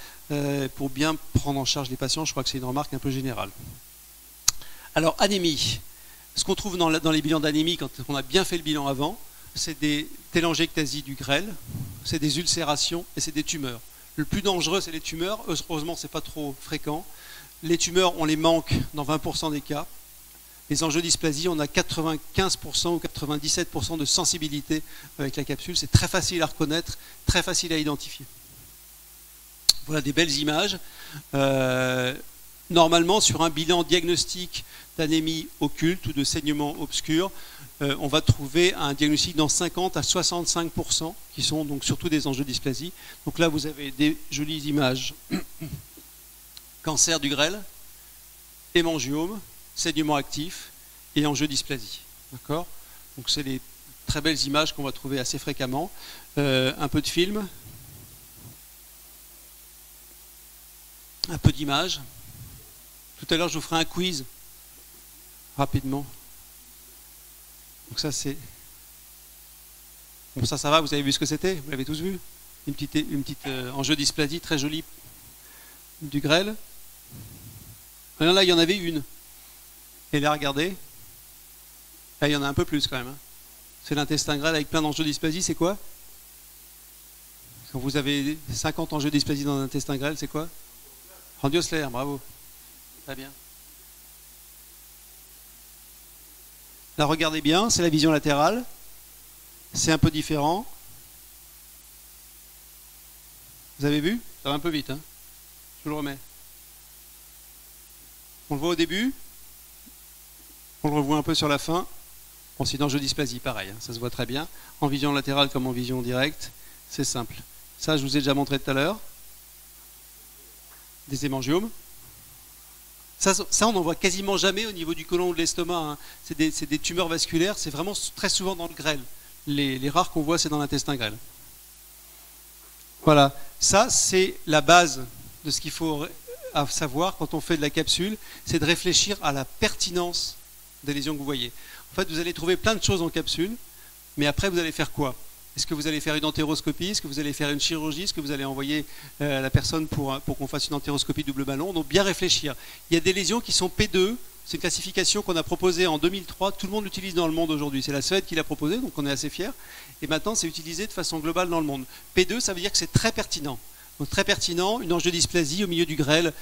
pour bien prendre en charge les patients. Je crois que c'est une remarque un peu générale. Alors, anémie. Ce qu'on trouve dans les bilans d'anémie, quand on a bien fait le bilan avant, c'est des télangiectasies du grêle, c'est des ulcérations et c'est des tumeurs. Le plus dangereux, c'est les tumeurs. Heureusement, ce n'est pas trop fréquent. Les tumeurs, on les manque dans 20% des cas. Les enjeux dysplasie, on a 95% ou 97% de sensibilité avec la capsule. C'est très facile à reconnaître, très facile à identifier. Voilà des belles images. Normalement, sur un bilan diagnostic d'anémie occulte ou de saignement obscur, on va trouver un diagnostic dans 50 à 65%, qui sont donc surtout des enjeux dysplasie. Donc là, vous avez des jolies images. Cancer du grêle, hémangiome, saignement actif et enjeux dysplasie. D'accord ? Donc c'est des très belles images qu'on va trouver assez fréquemment. Un peu de film. Un peu d'images. Tout à l'heure, je vous ferai un quiz, rapidement. Donc ça, c'est... Bon, ça va, vous avez vu ce que c'était? Vous l'avez tous vu? Une petite enjeu dysplasie très jolie du grêle. Alors là, il y en avait une. Et là, regardez. Là, il y en a un peu plus quand même. Hein. C'est l'intestin grêle avec plein d'enjeux dysplasie, c'est quoi? Quand vous avez 50 enjeux dysplasie dans l'intestin grêle, c'est quoi? Randiosler, bravo. Très bien. Là, regardez bien, c'est la vision latérale. C'est un peu différent. Vous avez vu? Ça va un peu vite, hein? Je vous le remets. On le voit au début. On le revoit un peu sur la fin. Bon, c'est une enjeu dysplasie, pareil, hein, ça se voit très bien. En vision latérale comme en vision directe, c'est simple. Ça, je vous ai déjà montré tout à l'heure. Des hémangiomes. Ça, on n'en voit quasiment jamais au niveau du côlon ou de l'estomac. Hein. C'est des tumeurs vasculaires, c'est vraiment très souvent dans le grêle. Les rares qu'on voit, c'est dans l'intestin grêle. Voilà, ça c'est la base de ce qu'il faut savoir quand on fait de la capsule, c'est de réfléchir à la pertinence des lésions que vous voyez. En fait, vous allez trouver plein de choses en capsule, mais après, vous allez faire quoi? Est-ce que vous allez faire une entéroscopie? Est-ce que vous allez faire une chirurgie? Est-ce que vous allez envoyer la personne pour qu'on fasse une entéroscopie double ballon? Donc bien réfléchir. Il y a des lésions qui sont P2. C'est une classification qu'on a proposée en 2003. Tout le monde l'utilise dans le monde aujourd'hui. C'est la Suède qui l'a proposée, donc on est assez fiers. Et maintenant, c'est utilisé de façon globale dans le monde. P2, ça veut dire que c'est très pertinent. Donc très pertinent, une angiodysplasie au milieu du grêle,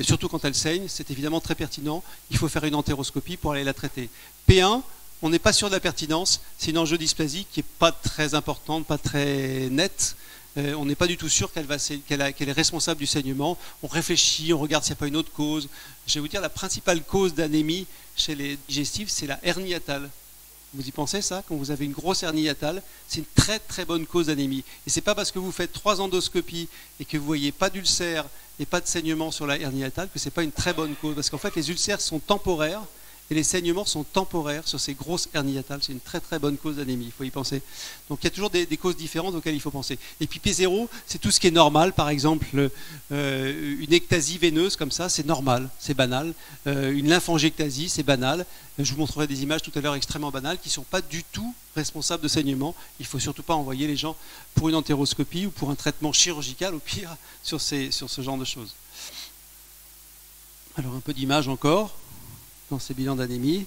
surtout quand elle saigne, c'est évidemment très pertinent. Il faut faire une entéroscopie pour aller la traiter. P1, on n'est pas sûr de la pertinence, c'est une angiodysplasie qui n'est pas très importante, pas très nette. On n'est pas du tout sûr qu'elle est responsable du saignement. On réfléchit, on regarde s'il n'y a pas une autre cause. Je vais vous dire, la principale cause d'anémie chez les digestifs, c'est la hernie hiatale. Vous y pensez ça? Quand vous avez une grosse hernie hiatale, c'est une très très bonne cause d'anémie. Et c'est pas parce que vous faites 3 endoscopies et que vous voyez pas d'ulcère et pas de saignement sur la hernie hiatale que c'est pas une très bonne cause. Parce qu'en fait, les ulcères sont temporaires et les saignements sont temporaires sur ces grosses hernies hiatales. C'est une très très bonne cause d'anémie, il faut y penser. Donc il y a toujours des causes différentes auxquelles il faut penser. Et puis P0, c'est tout ce qui est normal. Par exemple, une ectasie veineuse comme ça, c'est normal, c'est banal. Une lymphangiectasie, c'est banal. Je vous montrerai des images tout à l'heure extrêmement banales qui ne sont pas du tout responsables de saignement. Il ne faut surtout pas envoyer les gens pour une entéroscopie ou pour un traitement chirurgical, au pire, sur ce genre de choses. Alors un peu d'images encore dans ces bilans d'anémie.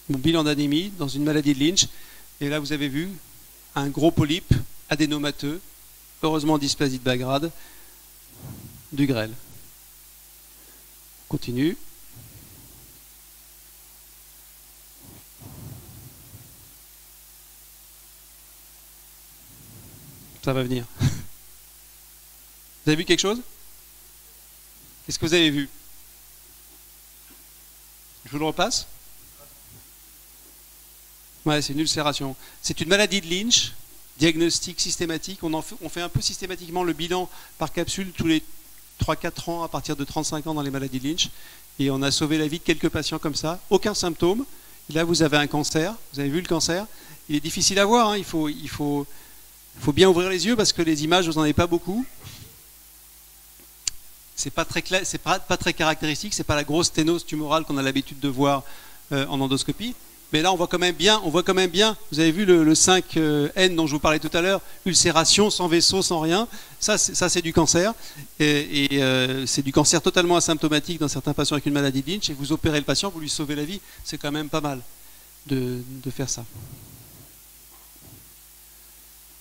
Mon bilan d'anémie dans une maladie de Lynch. Et là, vous avez vu un gros polype adénomateux, heureusement dysplasie de bas grade, du grêle. On continue. Ça va venir. Vous avez vu quelque chose? Qu'est-ce que vous avez vu? Je vous le repasse? Ouais, c'est une ulcération. C'est une maladie de Lynch, diagnostic systématique. On fait un peu systématiquement le bilan par capsule tous les 3-4 ans à partir de 35 ans dans les maladies de Lynch. Et on a sauvé la vie de quelques patients comme ça. Aucun symptôme. Et là, vous avez un cancer. Vous avez vu le cancer? Il est difficile à voir. Hein. Il faut bien ouvrir les yeux parce que les images, vous n'en avez pas beaucoup. C'est pas très clair, c'est pas très caractéristique, c'est pas la grosse sténose tumorale qu'on a l'habitude de voir en endoscopie. Mais là, on voit quand même bien, vous avez vu le 5N dont je vous parlais tout à l'heure, ulcération, sans vaisseau, sans rien. Ça c'est du cancer. Et c'est du cancer totalement asymptomatique dans certains patients avec une maladie de Lynch. Et vous opérez le patient, vous lui sauvez la vie. C'est quand même pas mal de faire ça.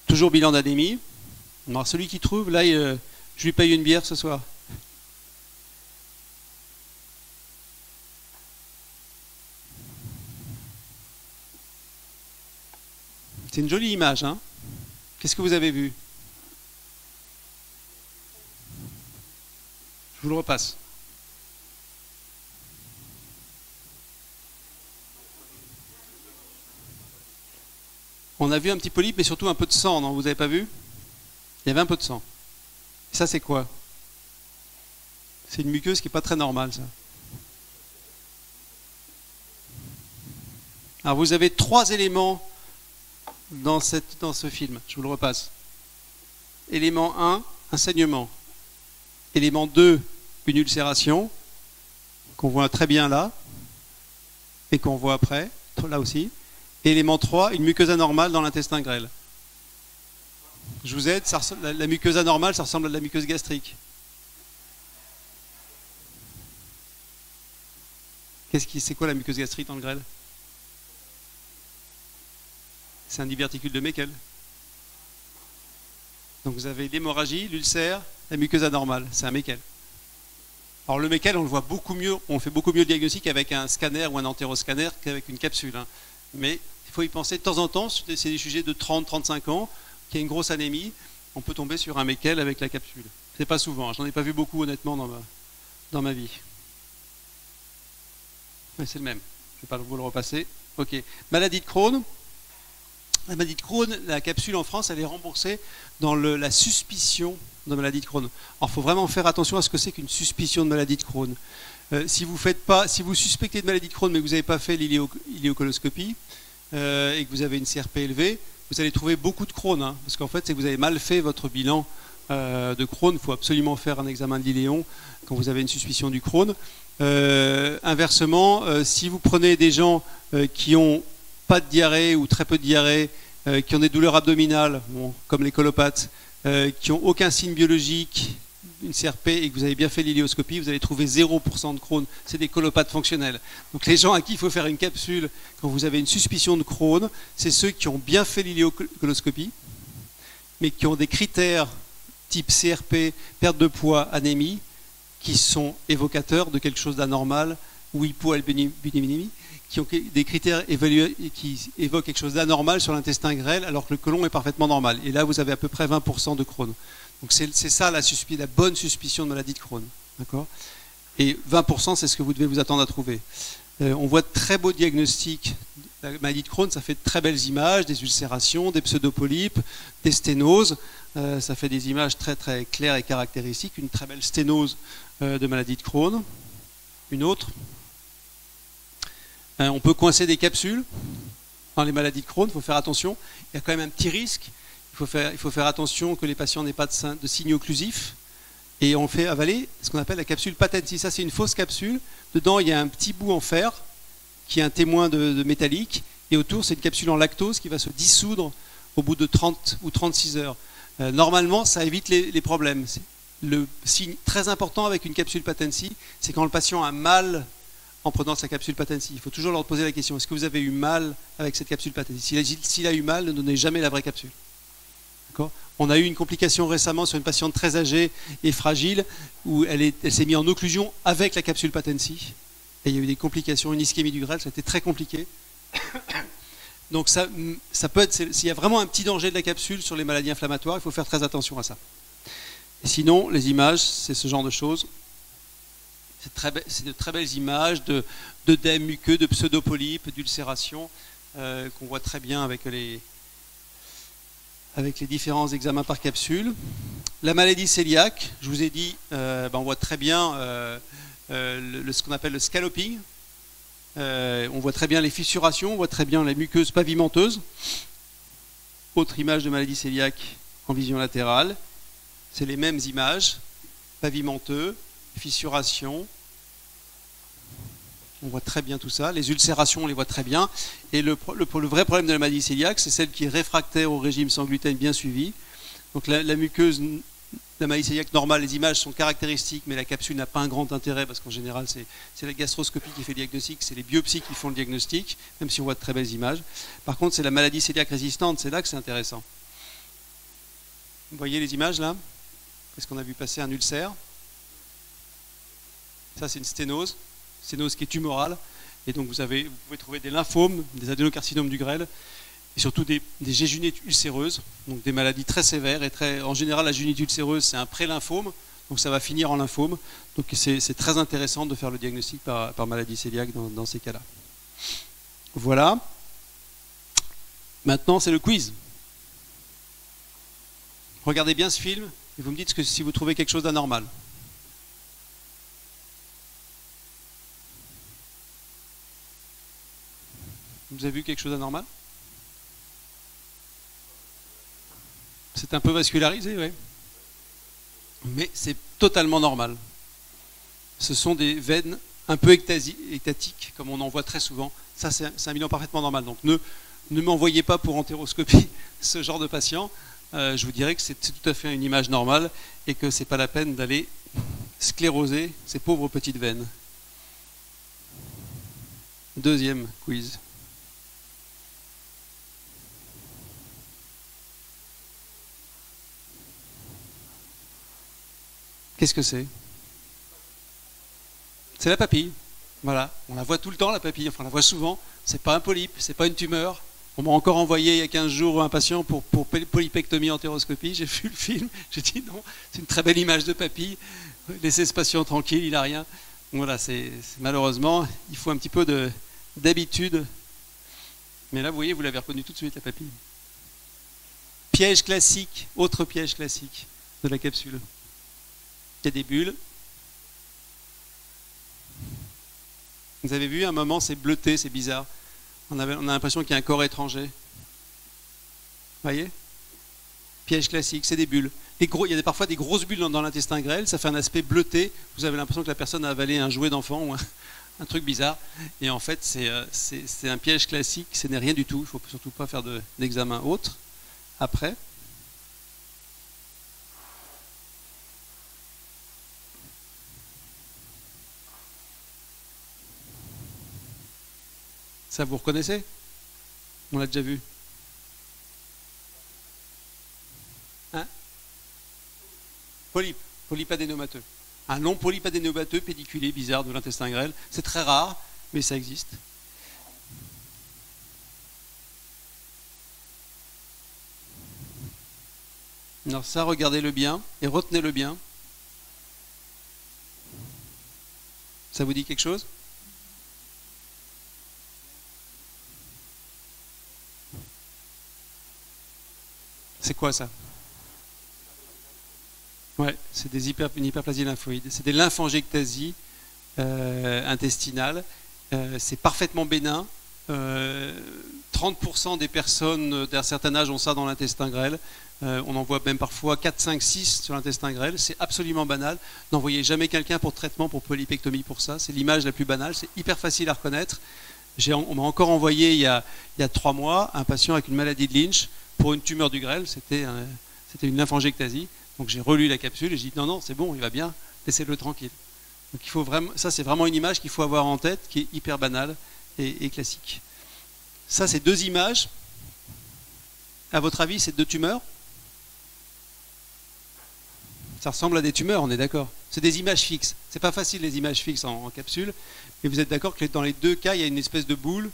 Toujours bilan d'anémie. Alors celui qui trouve, là, je lui paye une bière ce soir. C'est une jolie image, hein? Qu'est-ce que vous avez vu? Je vous le repasse. On a vu un petit polype, mais surtout un peu de sang, non? Vous n'avez pas vu? Il y avait un peu de sang. Et ça, c'est quoi? C'est une muqueuse qui n'est pas très normale, ça. Alors, vous avez 3 éléments dans ce film. Je vous le repasse. Élément 1, un saignement. Élément 2, une ulcération, qu'on voit très bien là, et qu'on voit après, là aussi. Élément 3, une muqueuse anormale dans l'intestin grêle. Je vous aide, la muqueuse anormale, ça ressemble à de la muqueuse gastrique. C'est quoi la muqueuse gastrique dans le grêle? C'est un diverticule de Meckel. Donc vous avez l'hémorragie, l'ulcère, la muqueuse anormale. C'est un Meckel. Alors le Meckel, on le voit beaucoup mieux, on fait beaucoup mieux le diagnostic avec un scanner ou un entéroscanner qu'avec une capsule. Hein. Mais il faut y penser de temps en temps, c'est des sujets de 30-35 ans, qui a une grosse anémie, on peut tomber sur un Meckel avec la capsule. C'est pas souvent, j'en ai pas vu beaucoup honnêtement dans ma vie. Mais c'est le même, je ne vais pas vous le repasser. Ok. Maladie de Crohn. La maladie de Crohn, la capsule en France, elle est remboursée dans la suspicion de maladie de Crohn. Alors, il faut vraiment faire attention à ce que c'est qu'une suspicion de maladie de Crohn. Si vous suspectez de maladie de Crohn, mais que vous n'avez pas fait l'iléocoloscopie et que vous avez une CRP élevée, vous allez trouver beaucoup de Crohn, hein, parce qu'en fait, c'est que vous avez mal fait votre bilan de Crohn. Il faut absolument faire un examen de l'iléon quand vous avez une suspicion du Crohn. Inversement, si vous prenez des gens qui n'ont pas de diarrhée ou très peu de diarrhée, qui ont des douleurs abdominales, bon, comme les colopathes, qui n'ont aucun signe biologique, une CRP, et que vous avez bien fait l'iléoscopie, vous allez trouver 0% de Crohn. C'est des colopathes fonctionnels. Donc les gens à qui il faut faire une capsule quand vous avez une suspicion de Crohn, c'est ceux qui ont bien fait l'iléocoloscopie, mais qui ont des critères type CRP, perte de poids, anémie, qui sont évocateurs de quelque chose d'anormal, ou hypoalbuminémie, qui ont des critères qui évoquent quelque chose d'anormal sur l'intestin grêle, alors que le côlon est parfaitement normal. Et là, vous avez à peu près 20% de Crohn. Donc c'est ça la bonne suspicion de maladie de Crohn. D'accord ? Et 20%, c'est ce que vous devez vous attendre à trouver. On voit de très beaux diagnostics. La maladie de Crohn, ça fait de très belles images, des ulcérations, des pseudopolypes, des sténoses. Ça fait des images très très claires et caractéristiques. Une très belle sténose de maladie de Crohn. Une autre. On peut coincer des capsules dans les maladies de Crohn, il faut faire attention. Il y a quand même un petit risque. Il faut faire attention que les patients n'aient pas de signes occlusifs. Et on fait avaler ce qu'on appelle la capsule Patency. Ça, c'est une fausse capsule. Dedans, il y a un petit bout en fer qui est un témoin de métallique. Et autour, c'est une capsule en lactose qui va se dissoudre au bout de 30 ou 36 heures. Normalement, ça évite les problèmes. Le signe très important avec une capsule Patency, c'est quand le patient a mal en prenant sa capsule Patency. Il faut toujours leur poser la question, est-ce que vous avez eu mal avec cette capsule Patency ? S'il a eu mal, ne donnez jamais la vraie capsule. On a eu une complication récemment sur une patiente très âgée et fragile où elle s'est mise en occlusion avec la capsule Patency. Et il y a eu des complications, une ischémie du grêle, ça a été très compliqué. Donc ça peut être, s'il y a vraiment un petit danger de la capsule sur les maladies inflammatoires, il faut faire très attention à ça. Et sinon, les images, c'est ce genre de choses. C'est de très belles images d'œdème muqueux, de pseudopolypes, d'ulcération, qu'on voit très bien avec les différents examens par capsule. La maladie cœliaque, je vous ai dit, on voit très bien ce qu'on appelle le scalloping. On voit très bien les fissurations, on voit très bien les muqueuses pavimenteuses. Autre image de maladie cœliaque en vision latérale. C'est les mêmes images, pavimenteux, fissuration. On voit très bien tout ça. Les ulcérations, on les voit très bien. Et le vrai problème de la maladie cœliaque, c'est celle qui est réfractaire au régime sans gluten bien suivi. Donc la muqueuse, la maladie cœliaque normale, les images sont caractéristiques, mais la capsule n'a pas un grand intérêt parce qu'en général, c'est la gastroscopie qui fait le diagnostic, c'est les biopsies qui font le diagnostic, même si on voit de très belles images. Par contre, c'est la maladie cœliaque résistante, c'est là que c'est intéressant. Vous voyez les images là ? Est-ce qu'on a vu passer un ulcère ? Ça, c'est une sténose qui est tumorale. Et donc, vous pouvez trouver des lymphomes, des adénocarcinomes du grêle, et surtout des jéjunites ulcéreuses, donc des maladies très sévères. En général, la jéjunite ulcéreuse, c'est un pré-lymphome, donc ça va finir en lymphome. Donc, c'est très intéressant de faire le diagnostic par maladie cœliaque dans ces cas-là. Voilà. Maintenant, c'est le quiz. Regardez bien ce film. Et vous me dites si vous trouvez quelque chose d'anormal. Vous avez vu quelque chose d'anormal? C'est un peu vascularisé, oui. Mais c'est totalement normal. Ce sont des veines un peu ectatiques, comme on en voit très souvent. Ça, c'est un bilan parfaitement normal. Donc ne m'envoyez pas pour entéroscopie ce genre de patient. Je vous dirais que c'est tout à fait une image normale et que ce n'est pas la peine d'aller scléroser ces pauvres petites veines. Deuxième quiz. Qu'est-ce que c'est? C'est la papille. Voilà, on la voit tout le temps, la papille. Enfin, on la voit souvent. C'est pas un polype, c'est pas une tumeur. On m'a encore envoyé il y a 15 jours un patient pour polypectomie entéroscopie. J'ai vu le film, j'ai dit non, c'est une très belle image de papille. Laissez ce patient tranquille, il n'a rien. Voilà, malheureusement, il faut un petit peu d'habitude. Mais là, vous voyez, vous l'avez reconnu tout de suite, la papille. Piège classique, autre piège classique de la capsule. Il y a des bulles. Vous avez vu, à un moment, c'est bleuté, c'est bizarre. On a l'impression qu'il y a un corps étranger. Vous voyez? Piège classique, c'est des bulles. Il y a parfois des grosses bulles dans l'intestin grêle, ça fait un aspect bleuté. Vous avez l'impression que la personne a avalé un jouet d'enfant ou un truc bizarre. Et en fait, c'est un piège classique, ce n'est rien du tout. Il ne faut surtout pas faire d'examen autre. Après. Ça, vous reconnaissez? On l'a déjà vu. Hein? Polype adénomateux. Un long polype adénomateux pédiculé bizarre de l'intestin grêle. C'est très rare, mais ça existe. Alors ça, regardez-le bien et retenez-le bien. Ça vous dit quelque chose? C'est quoi ça? Ouais, c'est une hyperplasie lymphoïde. C'est des lymphangiectasies intestinales. C'est parfaitement bénin. 30% des personnes d'un certain âge ont ça dans l'intestin grêle. On en voit même parfois 4, 5, 6 sur l'intestin grêle. C'est absolument banal. N'envoyez jamais quelqu'un pour traitement, pour polypectomie pour ça. C'est l'image la plus banale. C'est hyper facile à reconnaître. On m'a encore envoyé il y a 3 mois un patient avec une maladie de Lynch pour une tumeur du grêle. C'était une lymphangiectasie. Donc j'ai relu la capsule et j'ai dit non, c'est bon, il va bien, laissez-le tranquille. Donc il faut vraiment, ça c'est vraiment une image qu'il faut avoir en tête, qui est hyper banale et classique. Ça c'est 2 images. À votre avis, c'est 2 tumeurs? Ça ressemble à des tumeurs, on est d'accord. C'est des images fixes. C'est pas facile les images fixes en capsule, mais vous êtes d'accord que dans les 2 cas, il y a une espèce de boule.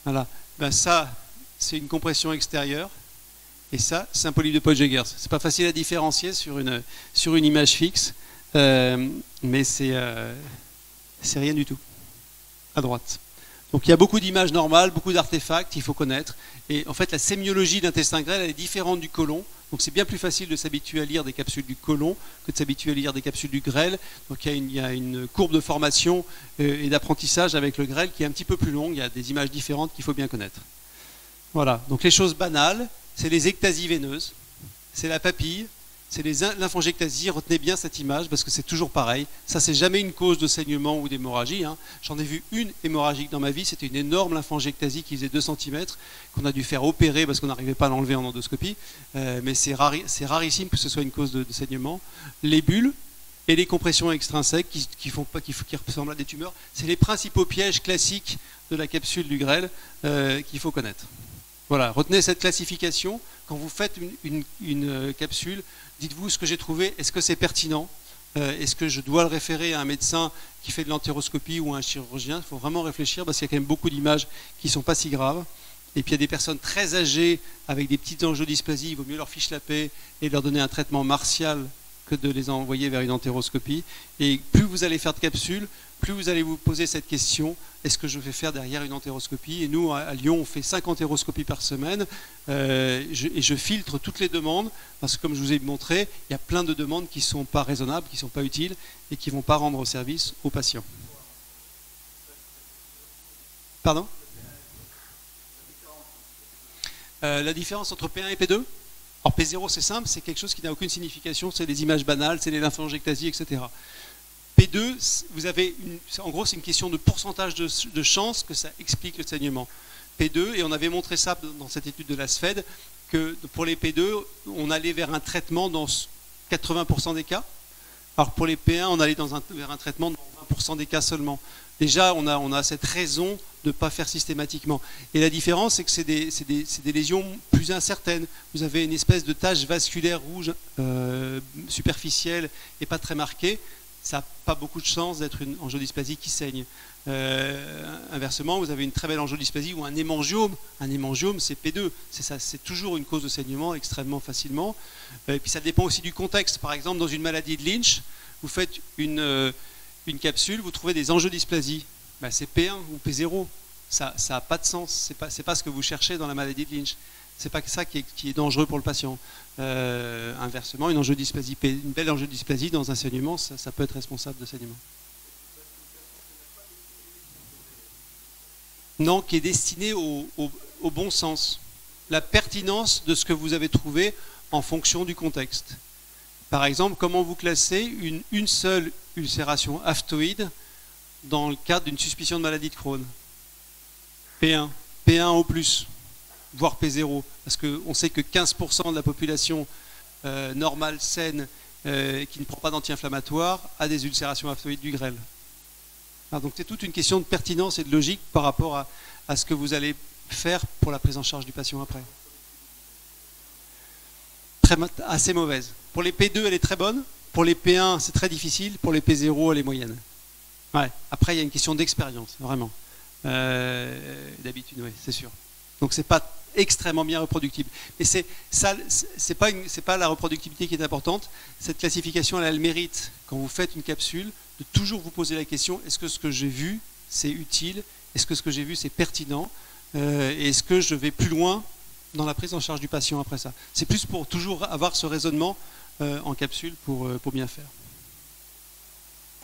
Voilà. Ben ça, c'est une compression extérieure. Et ça, c'est un polype de Pott-Jegers. C'est pas facile à différencier sur une image fixe, mais c'est rien du tout. À droite. Donc il y a beaucoup d'images normales, beaucoup d'artefacts qu'il faut connaître. Et en fait, la sémiologie de l'intestin grêle, elle est différente du côlon. Donc c'est bien plus facile de s'habituer à lire des capsules du côlon que de s'habituer à lire des capsules du grêle. Donc il y a une courbe de formation et d'apprentissage avec le grêle qui est un petit peu plus longue. Il y a des images différentes qu'il faut bien connaître. Voilà. Donc les choses banales, c'est les ectasies veineuses, c'est la papille, c'est les lymphangiectasies. Retenez bien cette image parce que c'est toujours pareil. Ça, c'est jamais une cause de saignement ou d'hémorragie. J'en ai vu une hémorragique dans ma vie. C'était une énorme lymphangiectasie qui faisait 2 cm, qu'on a dû faire opérer parce qu'on n'arrivait pas à l'enlever en endoscopie. Mais c'est rarissime que ce soit une cause de saignement. Les bulles et les compressions extrinsèques qui ressemblent à des tumeurs, c'est les principaux pièges classiques de la capsule du grêle qu'il faut connaître. Voilà, retenez cette classification. Quand vous faites une capsule, dites-vous ce que j'ai trouvé, est-ce que c'est pertinent? Est-ce que je dois le référer à un médecin qui fait de l'entéroscopie ou à un chirurgien? Il faut vraiment réfléchir parce qu'il y a quand même beaucoup d'images qui ne sont pas si graves. Et puis il y a des personnes très âgées avec des petites angiodysplasies, il vaut mieux leur fiche la paix et leur donner un traitement martial que de les envoyer vers une entéroscopie. Et plus vous allez faire de capsules, plus vous allez vous poser cette question, est-ce que je vais faire derrière une entéroscopie? Et nous, à Lyon, on fait 5 entéroscopies par semaine, et je filtre toutes les demandes, parce que comme je vous ai montré, il y a plein de demandes qui ne sont pas raisonnables, qui ne sont pas utiles, et qui ne vont pas rendre service aux patients. Pardon? La différence entre P1 et P2? Alors P0 c'est simple, c'est quelque chose qui n'a aucune signification, c'est des images banales, c'est les lymphangiectasies, etc. P2, vous avez en gros c'est une question de pourcentage de chance que ça explique le saignement. P2, et on avait montré ça dans cette étude de la SFED, que pour les P2, on allait vers un traitement dans 80% des cas, alors pour les P1, on allait vers un traitement dans 20% des cas seulement. Déjà, on a cette raison de ne pas faire systématiquement. Et la différence, c'est que c'est des lésions plus incertaines. Vous avez une espèce de tache vasculaire rouge superficielle et pas très marquée. Ça n'a pas beaucoup de chance d'être une angiodysplasie qui saigne. Inversement, vous avez une très belle angiodysplasie ou un hémangiome. Un hémangiome, c'est P2. C'est toujours une cause de saignement extrêmement facilement. Et puis ça dépend aussi du contexte. Par exemple, dans une maladie de Lynch, vous faites une capsule, vous trouvez des angiodysplasies. Ben, c'est P1 ou P0. Ça n'a pas de sens. C'est pas ce que vous cherchez dans la maladie de Lynch. C'est pas ça qui est dangereux pour le patient. Inversement, une belle angiodysplasie dans un saignement, ça peut être responsable de saignement. Non, qui est destiné au bon sens. La pertinence de ce que vous avez trouvé en fonction du contexte. Par exemple, comment vous classez une seule ulcération aftoïde dans le cadre d'une suspicion de maladie de Crohn? P1, P1 au plus, voire P0, parce qu'on sait que 15% de la population normale, saine, qui ne prend pas d'anti-inflammatoire, a des ulcérations aftoïdes du grêle. Alors, donc c'est toute une question de pertinence et de logique par rapport à ce que vous allez faire pour la prise en charge du patient après. Assez mauvaise. Pour les P2, elle est très bonne. Pour les P1, c'est très difficile. Pour les P0, elle est moyenne. Ouais. Après, il y a une question d'expérience, vraiment. D'habitude, oui, c'est sûr. Donc, c'est pas extrêmement bien reproductible. Mais c'est pas la reproductibilité qui est importante. Cette classification, elle a le mérite, quand vous faites une capsule, de toujours vous poser la question, est-ce que ce que j'ai vu, c'est utile? Est-ce que ce que j'ai vu, c'est pertinent? Et est-ce que je vais plus loin dans la prise en charge du patient après ça? C'est plus pour toujours avoir ce raisonnement en capsule pour bien faire.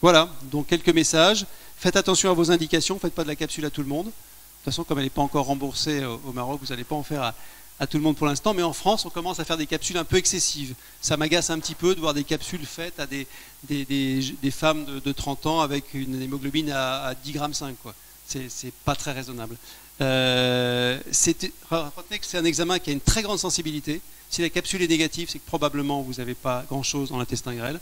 Voilà, donc quelques messages. Faites attention à vos indications, faites pas de la capsule à tout le monde. De toute façon, comme elle n'est pas encore remboursée au Maroc, vous n'allez pas en faire à tout le monde pour l'instant. Mais en France, on commence à faire des capsules un peu excessives. Ça m'agace un petit peu de voir des capsules faites à des femmes de 30 ans avec une hémoglobine à 10,5 grammes, quoi. C'est pas très raisonnable. Retenez que c'est un examen qui a une très grande sensibilité. Si la capsule est négative, c'est que probablement vous n'avez pas grand-chose dans l'intestin grêle.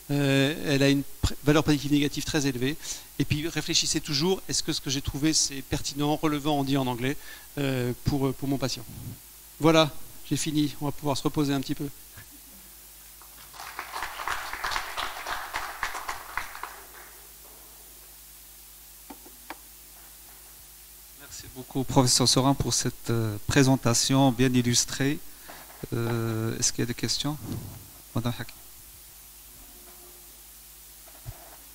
Elle a une valeur prédictive négative très élevée. Et puis réfléchissez toujours, est-ce que ce que j'ai trouvé c'est pertinent, relevant, on dit en anglais, pour mon patient. Voilà, j'ai fini. On va pouvoir se reposer un petit peu. Merci beaucoup, professeur Sorin, pour cette présentation bien illustrée. Est-ce qu'il y a des questions? Madame Hakim.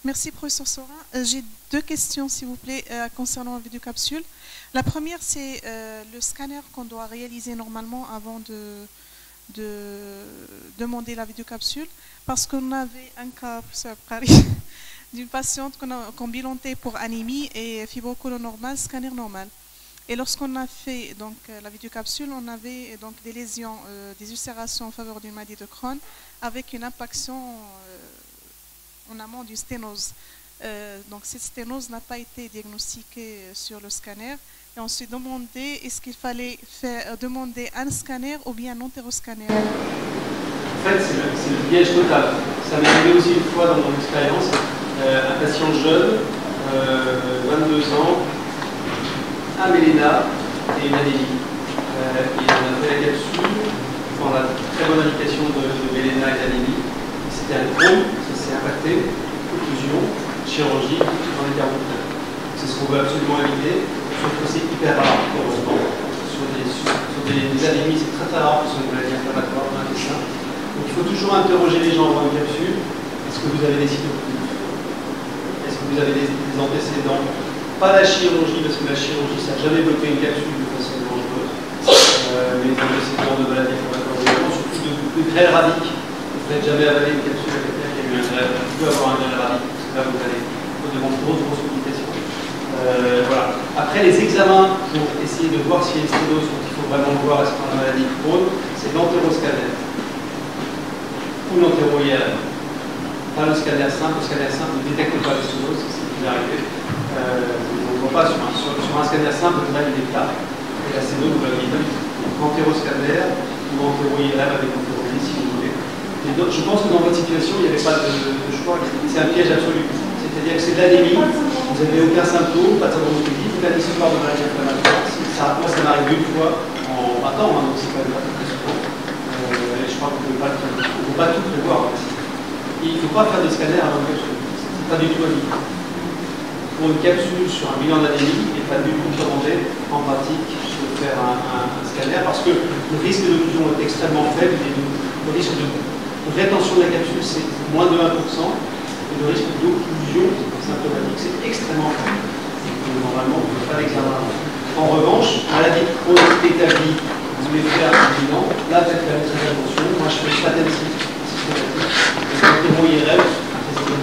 Merci, professeur Sorin. J'ai deux questions, s'il vous plaît, concernant la vidéocapsule. La première, c'est le scanner qu'on doit réaliser normalement avant de demander la vidéocapsule, parce qu'on avait un cas, professeur Paris, d'une patiente qu'on bilantait pour anémie et fibrocolon normal, scanner normal. Et lorsqu'on a fait donc, la vidéocapsule, on avait donc, des lésions, des ulcérations en faveur d'une maladie de Crohn, avec une impaction en amont d'une sténose. Donc cette sténose n'a pas été diagnostiquée sur le scanner. Et on s'est demandé, est-ce qu'il fallait demander un scanner ou bien un entéroscanner? En fait, c'est le piège total. Ça m'est arrivé aussi une fois dans mon expérience. Un patient jeune, 22 ans, un méléna et une anémie. Et on a fait la capsule, on a très bonne indication de méléna et d'anémie. C'était un gros, ça s'est impacté, occlusion, chirurgie, dans les carbonates. C'est ce qu'on veut absolument éviter, sauf que c'est hyper rare, heureusement. Sur des anémies, c'est très rare que ce soit une maladie inflammatoire dans l'intestin. Donc il faut toujours interroger les gens avant une capsule. Est-ce que vous avez des cytopenies? Est-ce que vous avez des antécédents? Pas la chirurgie, parce que la chirurgie, ça n'a jamais bloqué une capsule de façon dangereuse. Les antécédents de maladies inflammatoires, surtout de grêle radique. Vous n'êtes jamais avalé une capsule à quelqu'un qui a eu un grêle. Vous pouvez avoir un grêle radique, parce que là, vous allez devant de grosses complications. Voilà. Après, les examens pour essayer de voir s'il y a une sténose, quand il faut vraiment voir est-ce qu'on a une maladie de Crohn, c'est l'entéroscanner ou l'entéro-IRM. Pas le scanner simple. Le scanner simple ne détecte pas les sténoses, c'est ce qui est arrivé. On ne voit pas sur un scanner simple, le grêle est plat. Et la sténose, vous l'avez dit, entéroscanner ou entéro-IRM avec entéro-IRM, si vous voulez. Et donc, je pense que dans votre situation, il n'y avait pas de choix. C'est un piège absolu. C'est-à-dire que c'est de l'anémie, vous n'avez aucun symptôme, pas de symptôme clinique, vous avez l'histoire de maladie inflammatoire. Moi, ça m'arrive une fois en 20 ans, donc c'est pas très souvent. Et je crois qu'on ne peut pas tout prévoir. Il ne faut pas faire des scanners avant une capsule. C'est pas du tout avis. Pour une capsule sur un bilan d'anémie, il n'est pas du tout recommandé en pratique de faire un scanner parce que le risque d'occlusion est extrêmement faible et le risque de rétention de la capsule, c'est moins de 1%. Et le risque d'occlusion symptomatique, c'est extrêmement faible. Donc, normalement, on ne fait pas d'examen. En revanche, maladie de Crohn établie vous voulez faire un bilan, là, faites quand même très attention. Moi, je fais pas d'analyse systématique. Sinon, IRM, sinon,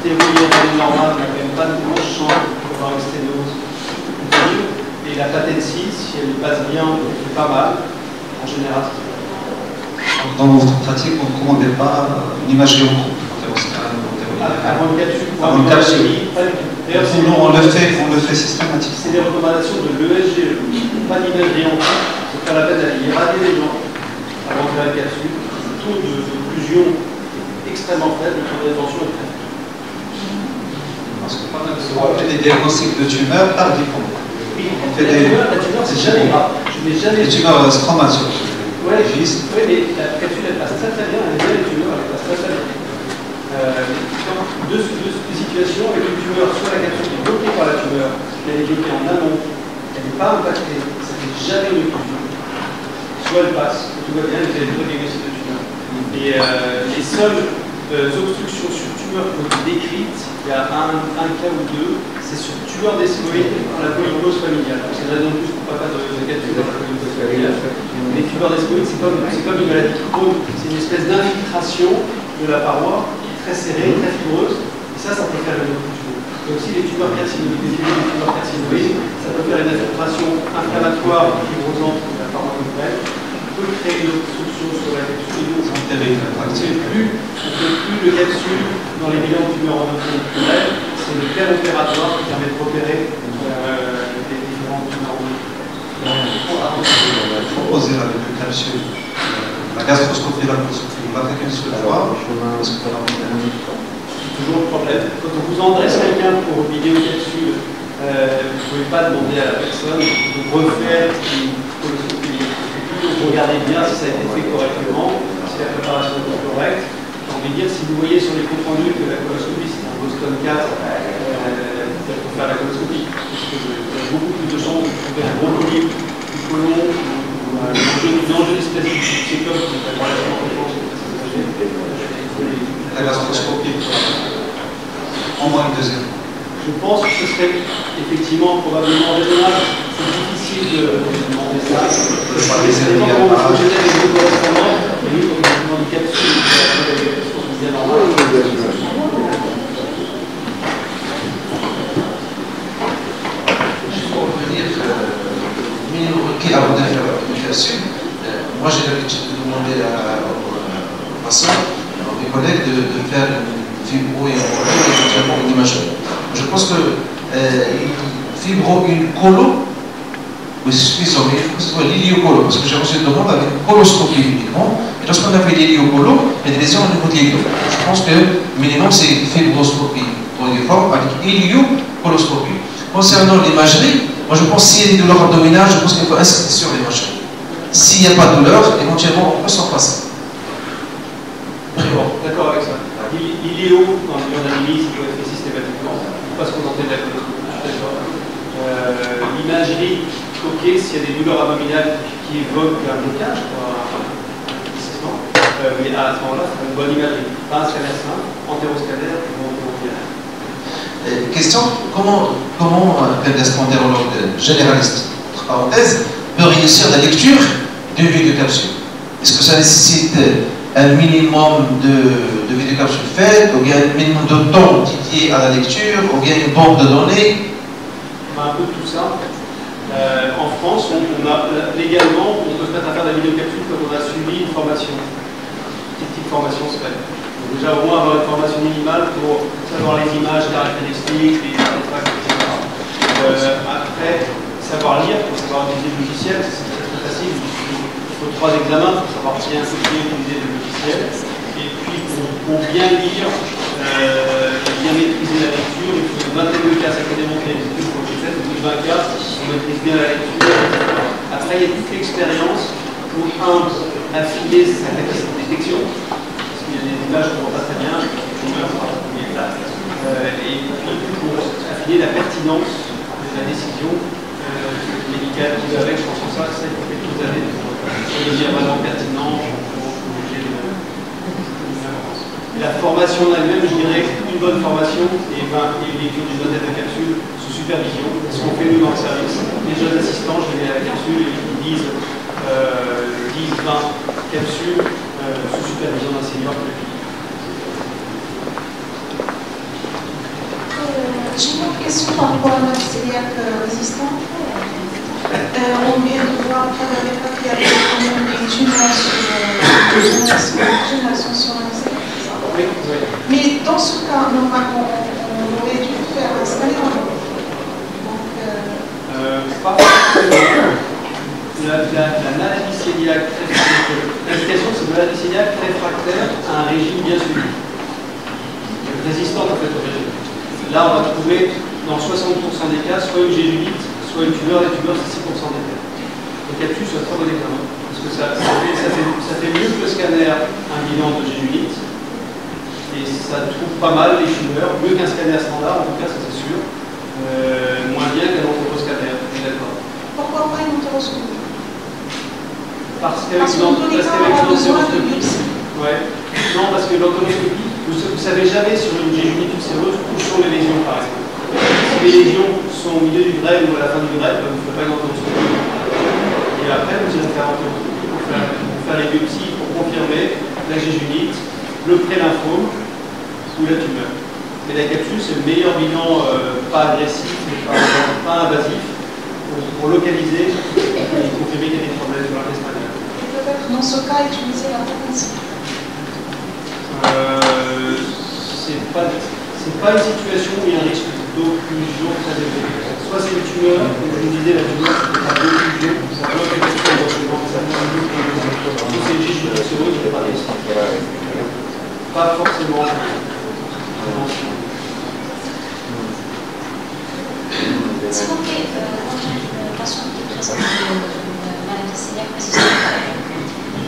théorie IRM normale n'a quand même pas de gros champ pour avoir une sténose. Et la patency, si elle passe bien, elle fait pas mal, en général. Dans votre pratique, vous ne recommandez pas une imagerie en groupe, avant le capsule, avant le capsule. D'ailleurs, nous, on le fait systématiquement. C'est des recommandations de l'ESGE, pas d'imagerie en groupe, c'est pas la peine d'aller irradier les gens avant de faire la capsule. Le taux d'occlusion extrêmement faible, le taux de rétention est très faible. Parce que on fait des diagnostics de tumeurs par diplôme. Oui, la tumeur, c'est jamais grave. Je n'ai jamais. Les tumeurs stromatures. Oui, mais la capsule, elle passe très très bien, elle est bien, les tumeurs, elle passe très très bien. Deux situations avec une tumeur, soit la capsule est bloquée par la tumeur, elle est bloquée en amont, elle n'est pas impactée, ça ne fait jamais une occlusion. Soit elle passe, tout va bien, vous avez deux diagnostics de tumeur. Et les seules obstructions sur tumeur qui ont été décrites, il y a un cas ou deux, c'est sur tumeur desmoïde dans la polypose familiale. C'est la raison de plus qu'on ne parle pas de capsule dans la polypose familiale. Les tumeurs desmoïdes, c'est comme une maladie qui chronique, c'est une espèce d'infiltration de la paroi très serrée, très fibreuse, et ça peut faire une occlusion. Donc si les tumeurs carcinoïdes, ça peut faire une infiltration inflammatoire fibrosante de la paroi nouvelle, peut créer une obstruction sur la capsule. On ne fait plus le capsule dans les bilans de tumeurs endocriniennes, c'est le clair opératoire qui permet de repérer les différents tumeurs endocriniennes. Proposer avec le capsule la gastroscopie, la coloscopie, on l'a fait qu'une seule fois. Toujours le problème. Quand on vous endresse quelqu'un pour une vidéocapsule, vous ne pouvez pas demander à la personne de refaire une coloscopie. Vous regardez bien si ça a été fait correctement, si la préparation est correcte. J'ai envie de dire, si vous voyez sur les comptes rendus que la coloscopie c'est un Boston 4, il faut faire la coloscopie. Parce que vous avez beaucoup plus de chances de trouver un gros polype, du côlon, l'enjeu d'espèce de check-up qui est relativement important. La gastroscopie, en moins une deuxième. Je pense que ce serait effectivement probablement raisonnable. C'est difficile de demander ça. C'est pas comment vous fonctionnez avec vos correspondants, mais nous, comme on demande une capsule, c'est bien normal. Juste pour revenir, avant de faire une capsule, moi j'ai l'habitude de demander aux patients, à mes collègues, de faire une fibro et éventuellement une imagerie. Je pense que fibro, une colo, oui, excusez-moi, il faut que ce soit l'iliocolo, parce que j'ai reçu une demande avec une coloscopie uniquement, et lorsqu'on a fait l'iliocolo, il y a des lésions au niveau de l'ilio. Je pense que minimum c'est fibroscopie protéiforme avec iliocoloscopie. Concernant l'imagerie, moi je pense que s'il y a des douleurs abdominales, je pense qu'il faut insister sur l'imagerie. S'il n'y a pas de douleur, éventuellement on peut s'en passer. D'accord avec ça. L'ilio, dans le milieu d'analyse, il doit être fait systématiquement. Il ne faut pas se contenter de la coloscopie. L'imagerie, ok, s'il y a des douleurs abdominales qui évoquent un blocage, mais à ce moment-là, c'est une bonne imagerie. Pas un scanner simple, entéroscanner, Question, comment un gastroentérologue généraliste, entre parenthèses, peut réussir la lecture d'une vidéocapsule? Est-ce que ça nécessite un minimum de vidéocapsules faites, ou bien un minimum de temps dédié à la lecture, ou bien une banque de données? Un peu tout ça. En France, légalement, on peut se mettre à faire de la vidéocapsule quand on a suivi une formation. Une petite formation se fait. Donc déjà, au moins avoir une formation minimale pour savoir les images caractéristiques, les artefacts, etc. Après, savoir lire, pour savoir utiliser le logiciel, c'est très facile. Il faut 3 examens pour savoir bien utiliser le logiciel. Et puis, pour bien lire, bien maîtriser la lecture, il faut une vingtaine de cas, ça peut démontrer les études qu'on a faites, au bout de 20 cas, on maîtrise bien la lecture. Après, il y a toute l'expérience pour, affiner sa capacité de détection, parce qu'il y a des images qu'on ne voit pas très bien, et puis pour affiner la pertinence de la décision médicale qui va avec. Je pense que ça il faut quelques années pour devenir vraiment pertinent, pour corriger la formation en elle-même, je dirais une bonne formation et une lecture d'une vingtaine de capsules sous supervision. Ce qu'on fait nous dans le service. Les jeunes assistants, je les mets à la capsule et ils disent cardiaque résistant. On vient de voir à travers les cas qu'il y avait quand même des tumeurs génération sur un cerveau. Mais dans ce cas, normalement, on aurait dû faire un scanner en donc, pas forcément. La maladie cœliaque réfractaire, l'indication c'est maladie cœliaque réfractaire à un régime bien suivi. Résistante en fait au régime. Là, on va trouver dans 60% des cas soit une géjunite, soit une tumeur, et tumeurs c'est 6% des cas. Les capsules soient très bon examen. Parce que ça fait mieux que le scanner un bilan de géjunite. Et ça trouve pas mal les tumeurs, mieux qu'un scanner standard, en tout cas ça c'est sûr. Moins bien qu'un enteroscanner, d'accord. Pourquoi pas une enteroscopie? Parce qu'avec l'enteroscopie, ouais. Non, parce que l'enteroscopie, vous ne savez jamais sur une géjunite ulcéreuse où sont les lésions, par exemple. Si les lésions sont au milieu du greffe ou à la fin du greffe, vous ne faites pas une enteroscopie. Et après, vous allez faire enteroscopie pour faire les biopsies, pour confirmer la géjunite, le prélymphome ou la tumeur. Mais la capsule, c'est le meilleur bilan, pas agressif, mais pas invasif, pour localiser et confirmer qu'il y a des problèmes dans l'intestin. Et peut-être dans ce cas, utiliser la fréquence. C'est pas une situation où il y a un risque d'occlusion très élevé. Soit c'est une tumeur, comme je vous disais, la tumeur, c'est pas d'occlusion, ça bloque la capsule, ça soit c'est une géjunite ulcéreuse, il n'y a pas de risque. Pas forcément. S'il vous plaît, quand une patiente qui présente une maladie cœliaque résistante,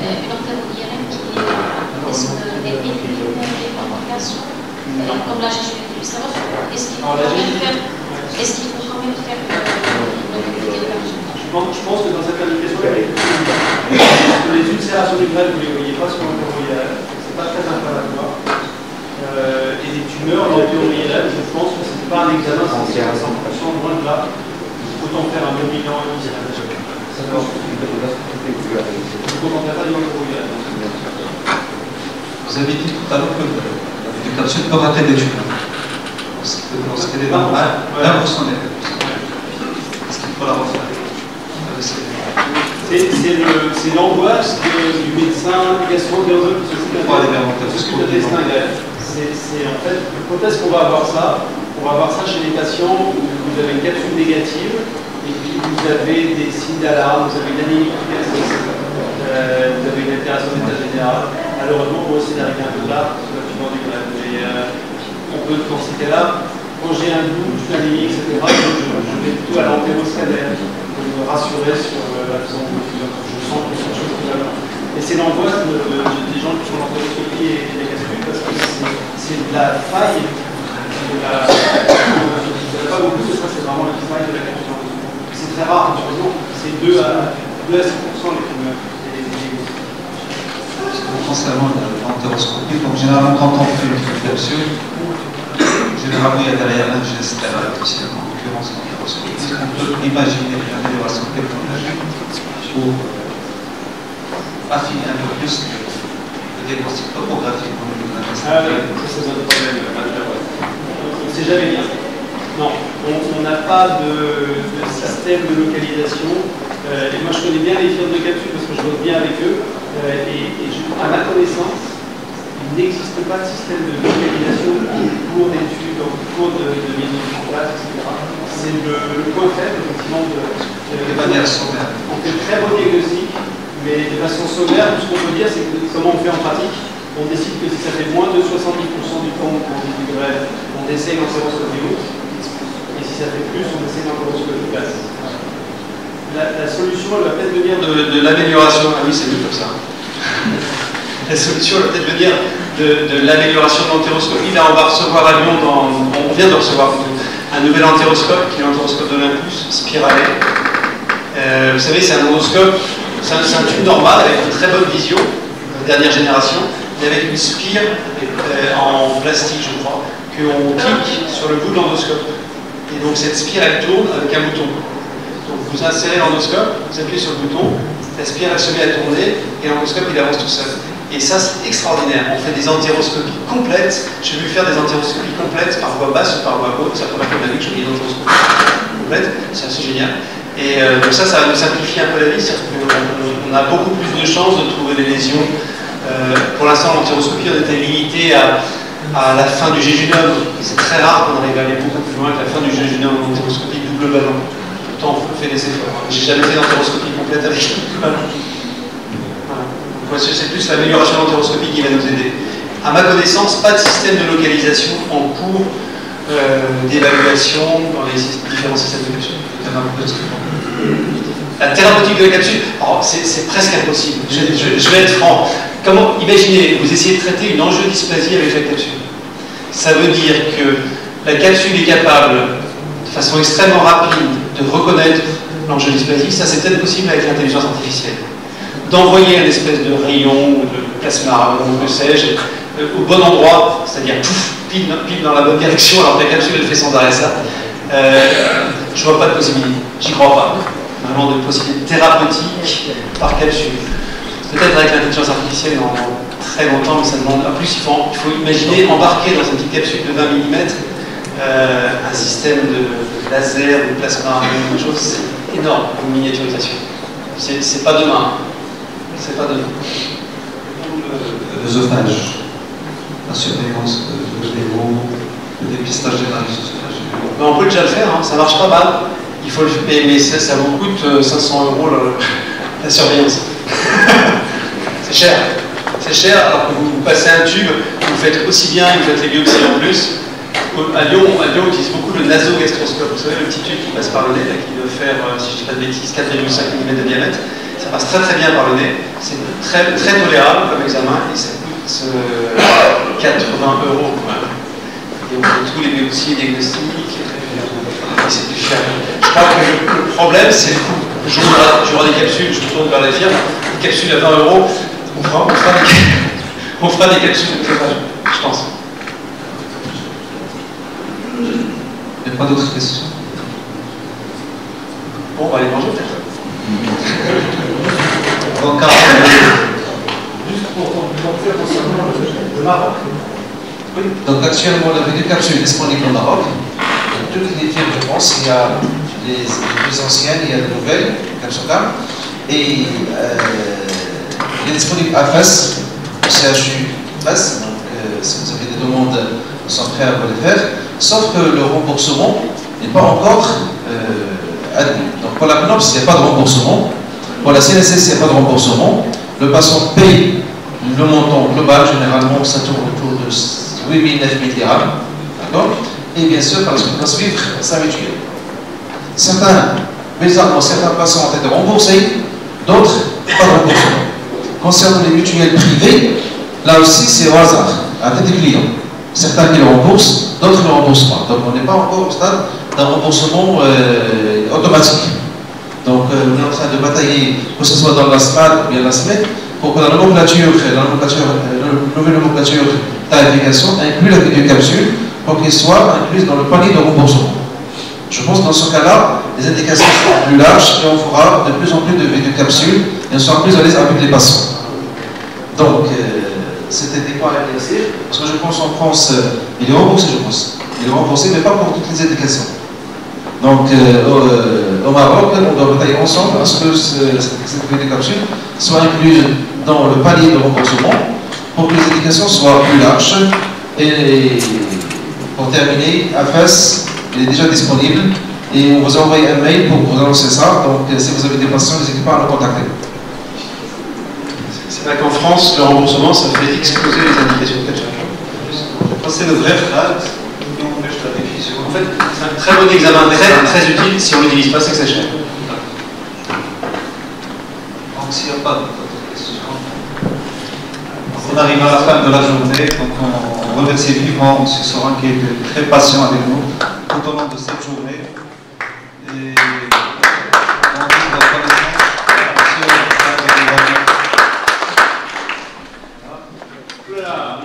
une entéro-IRM qui est-ce qu'elle élimine les complications comme la géjunite ulcéreuse? Est-ce qu'il faut quand même faire une occulté de la géjunite? Je pense que dans cette indication, les ulcérations du greffe, vous ne les voyez pas sur l'entéro-IRM, c'est pas très inflammatoire. Et les tumeurs, l'entéro-IRM, je pense que ce n'est pas un examen sensible à 100%, loin de là. Autant faire un bon bilan initial. Vous avez dit tout à l'heure que les capsules peuvent rater des tumeurs. Lorsqu'elle est normale, 20% des capsules. Est-ce qu'il faut la refaire? C'est l'angoisse du médecin gastro-entérologue qui s'occupe de l'intestin greffe. C'est en fait, quand est-ce qu'on va avoir ça? On va avoir ça chez les patients où vous avez une capsule négative et puis vous avez des signes d'alarme, vous avez une anémie efficace, vous avez une altération d'état général. Malheureusement, on va essayer d'arriver un peu tard sur le piment du greffe. Mais on peut, dans ces cas-là, quand j'ai un doute, une anémie, etc., je vais plutôt à l'entéroscanner pour me rassurer sur l'absence de fusion. Je sens que c'est quelque chose qui va bien. Et c'est l'angoisse des gens qui font l'entéroscopie et les capsules parce que c'est de la faille. Vous n'avez pas beaucoup, ça c'est vraiment la faille de la capsule. C'est très rare, malheureusement. C'est 2 à 6% les tumeurs. Concernant l'entéroscopie, donc généralement quand on fait une capsule, généralement il y a derrière un geste artificiel, en l'occurrence l'entéroscopie. On peut imaginer l'amélioration technologique pour affiner un peu plus le diagnostic topographique au niveau de l'intestin. Ah oui, ça c'est un problème majeur. On ne sait jamais bien. Non, on n'a pas de système de localisation. Et moi je connais bien les firmes de capsules parce que je bosse bien avec eux. À ma connaissance, il n'existe pas de système de localisation pour d'études, pour de mise en place, etc. C'est le point faible, effectivement, de manière sommaire. On fait de très beaux diagnostics, mais de façon sommaire, tout ce qu'on peut dire, c'est que comment on fait en pratique. On décide que si ça fait moins de 70% du temps qu'on dit du greffe, on essaye l'entéroscopie haute. Et si ça fait plus, on essaye l'entéroscopie basse. La solution, elle va peut-être venir de l'amélioration. Ah oui, c'est mieux comme ça. La solution, elle va peut-être venir de l'amélioration de l'entéroscopie. Là, on va recevoir à Lyon, on vient de recevoir un nouvel entéroscope, qui est l'entéroscope de l'Impulse, spiralé. Vous savez, c'est un endoscope, c'est un tube normal avec une très bonne vision, dernière génération, mais avec une spire en plastique, je crois, qu'on clique sur le bout de l'endoscope. Et donc cette spire, elle tourne avec un bouton. Donc vous insérez l'endoscope, vous appuyez sur le bouton, la spire elle se met à tourner et l'endoscope il avance tout seul. Et ça c'est extraordinaire. On fait des entéroscopies complètes. J'ai vu faire des entéroscopies complètes par voie basse ou par voie haute. Ça prend la première que je fais des entéroscopies. complète, c'est assez génial. Et donc ça va nous simplifier un peu la vie, c'est-à-dire qu'on a beaucoup plus de chances de trouver des lésions. Pour l'instant, l'entéroscopie, on était limité à la fin du jéjunum. C'est très rare qu'on arrive à aller beaucoup plus loin que la fin du jéjunum en entéroscopie double ballon. Pourtant, on fait des efforts. J'ai jamais fait d'entéroscopie complète avec double ballon. Voilà. C'est plus l'amélioration de l'entéroscopie qui va nous aider. À ma connaissance, pas de système de localisation en cours d'évaluation dans les différents systèmes de capsule. La thérapeutique de la capsule, c'est presque impossible. Je vais être franc. Imaginez, vous essayez de traiter une angiodysplasie avec la capsule. Ça veut dire que la capsule est capable, de façon extrêmement rapide, de reconnaître l'angiodysplasie. Ça, c'est peut-être possible avec l'intelligence artificielle. D'envoyer un espèce de rayon, de plasma, ou que sais-je, au bon endroit, c'est-à-dire pouf, pile dans la bonne direction, alors que la capsule elle fait sans arrêt ça. Je vois pas de possibilité, j'y crois pas. Vraiment de possibilités thérapeutiques par capsule. Peut-être avec l'intelligence artificielle dans très longtemps, mais ça demande. En plus, il faut imaginer embarquer dans une petite capsule de 20 mm un système de laser, de plasma, quelque chose, c'est énorme, une miniaturisation. C'est pas demain. C'est pas demain. L'œsophage, la surveillance de l'héros, le dépistage des maladies œsophagées. On peut déjà le faire, hein, ça marche pas mal. Il faut le faire, mais ça vous coûte 500 € la surveillance. C'est cher. C'est cher, alors que vous passez un tube, vous faites aussi bien, vous faites les biopsies en plus. À Lyon, on utilise beaucoup le nasogastroscope. Vous savez, le petit tube qui passe par le nez, là, qui doit faire, si je ne dis pas de bêtises, 4,5 mm de diamètre. Ça passe très très bien par le nez. C'est très, très tolérable comme examen et ça coûte 80 € quand même. Et on fait tous les biopsies et diagnostics. C'est plus cher. Je crois que le problème, c'est le coût. J'aurai des capsules, je me tourne vers les firmes, des capsules à 20 €, on fera des capsules de clonage, je pense. Il n'y a pas d'autres questions? Bon, on va aller manger peut-être. Juste pour complémenter concernant le Maroc. Oui. Donc actuellement, on avait 2 capsules disponibles au Maroc. Toutes les firmes de France, il y a les plus anciennes, il y a de nouvelles, Capsocam, et il est disponible à Fès, au CHU Fès, donc si vous avez des demandes, nous sommes prêts à vous les faire, sauf que le remboursement n'est pas encore admis. Donc pour la CNOPS, il n'y a pas de remboursement, pour la CNSS, il n'y a pas de remboursement, le patient paye le montant global, généralement ça tourne autour de 8 000, 9 000 dirhams, d'accord? Et bien sûr, parce qu'il va suivre sa mutuelle. Bizarrement, certains patients ont été remboursés, d'autres pas de remboursement. Concernant les mutuelles privées, là aussi c'est au hasard, à tête des clients. Certains qui le remboursent, d'autres ne le remboursent pas. Donc on n'est pas encore au stade d'un remboursement automatique. Donc on est en train de batailler, que ce soit dans la SMAD ou bien la SMEC, pour que la nouvelle nomenclature tarification inclue la vidéocapsule pour qu'elle soit incluse dans le panier de remboursement. Je pense que dans ce cas-là, les indications seront plus larges et on fera de plus en plus de vidéocapsules et on sera plus à l'aise avec les patients. Donc, c'était des points à éclaircir, parce que je pense en France, il est remboursé, je pense. Il est remboursé, mais pas pour toutes les indications. Donc, au Maroc, on doit batailler ensemble à ce que cette vidéocapsule soit incluse dans le panier de remboursement pour que les indications soient plus larges. Et pour terminer, AFAS, il est déjà disponible et on vous envoie un mail pour vous annoncer ça. Donc, si vous avez des patients, n'hésitez pas à nous contacter. C'est vrai qu'en France, le remboursement, ça fait exploser les indications de capsule. C'est une vraie phrase. En fait, c'est un très bon examen, très utile. Si on ne l'utilise pas, c'est que c'est cher. Donc, s'il n'y a pas d'autres questions, on arrive à la fin de la journée. Donc, on remercie vivement M. Sorin qui était très patient avec nous tout au long de cette journée. Et on dit votre connaissance à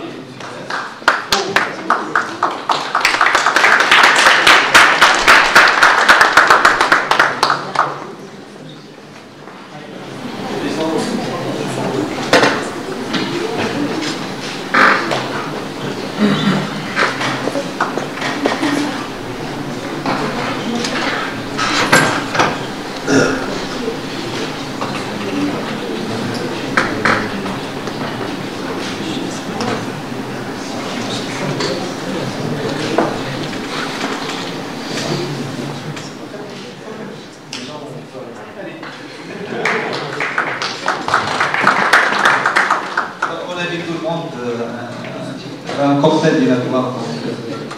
un cocktail dînatoire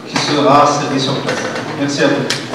qui sera servi sur place. Merci à vous.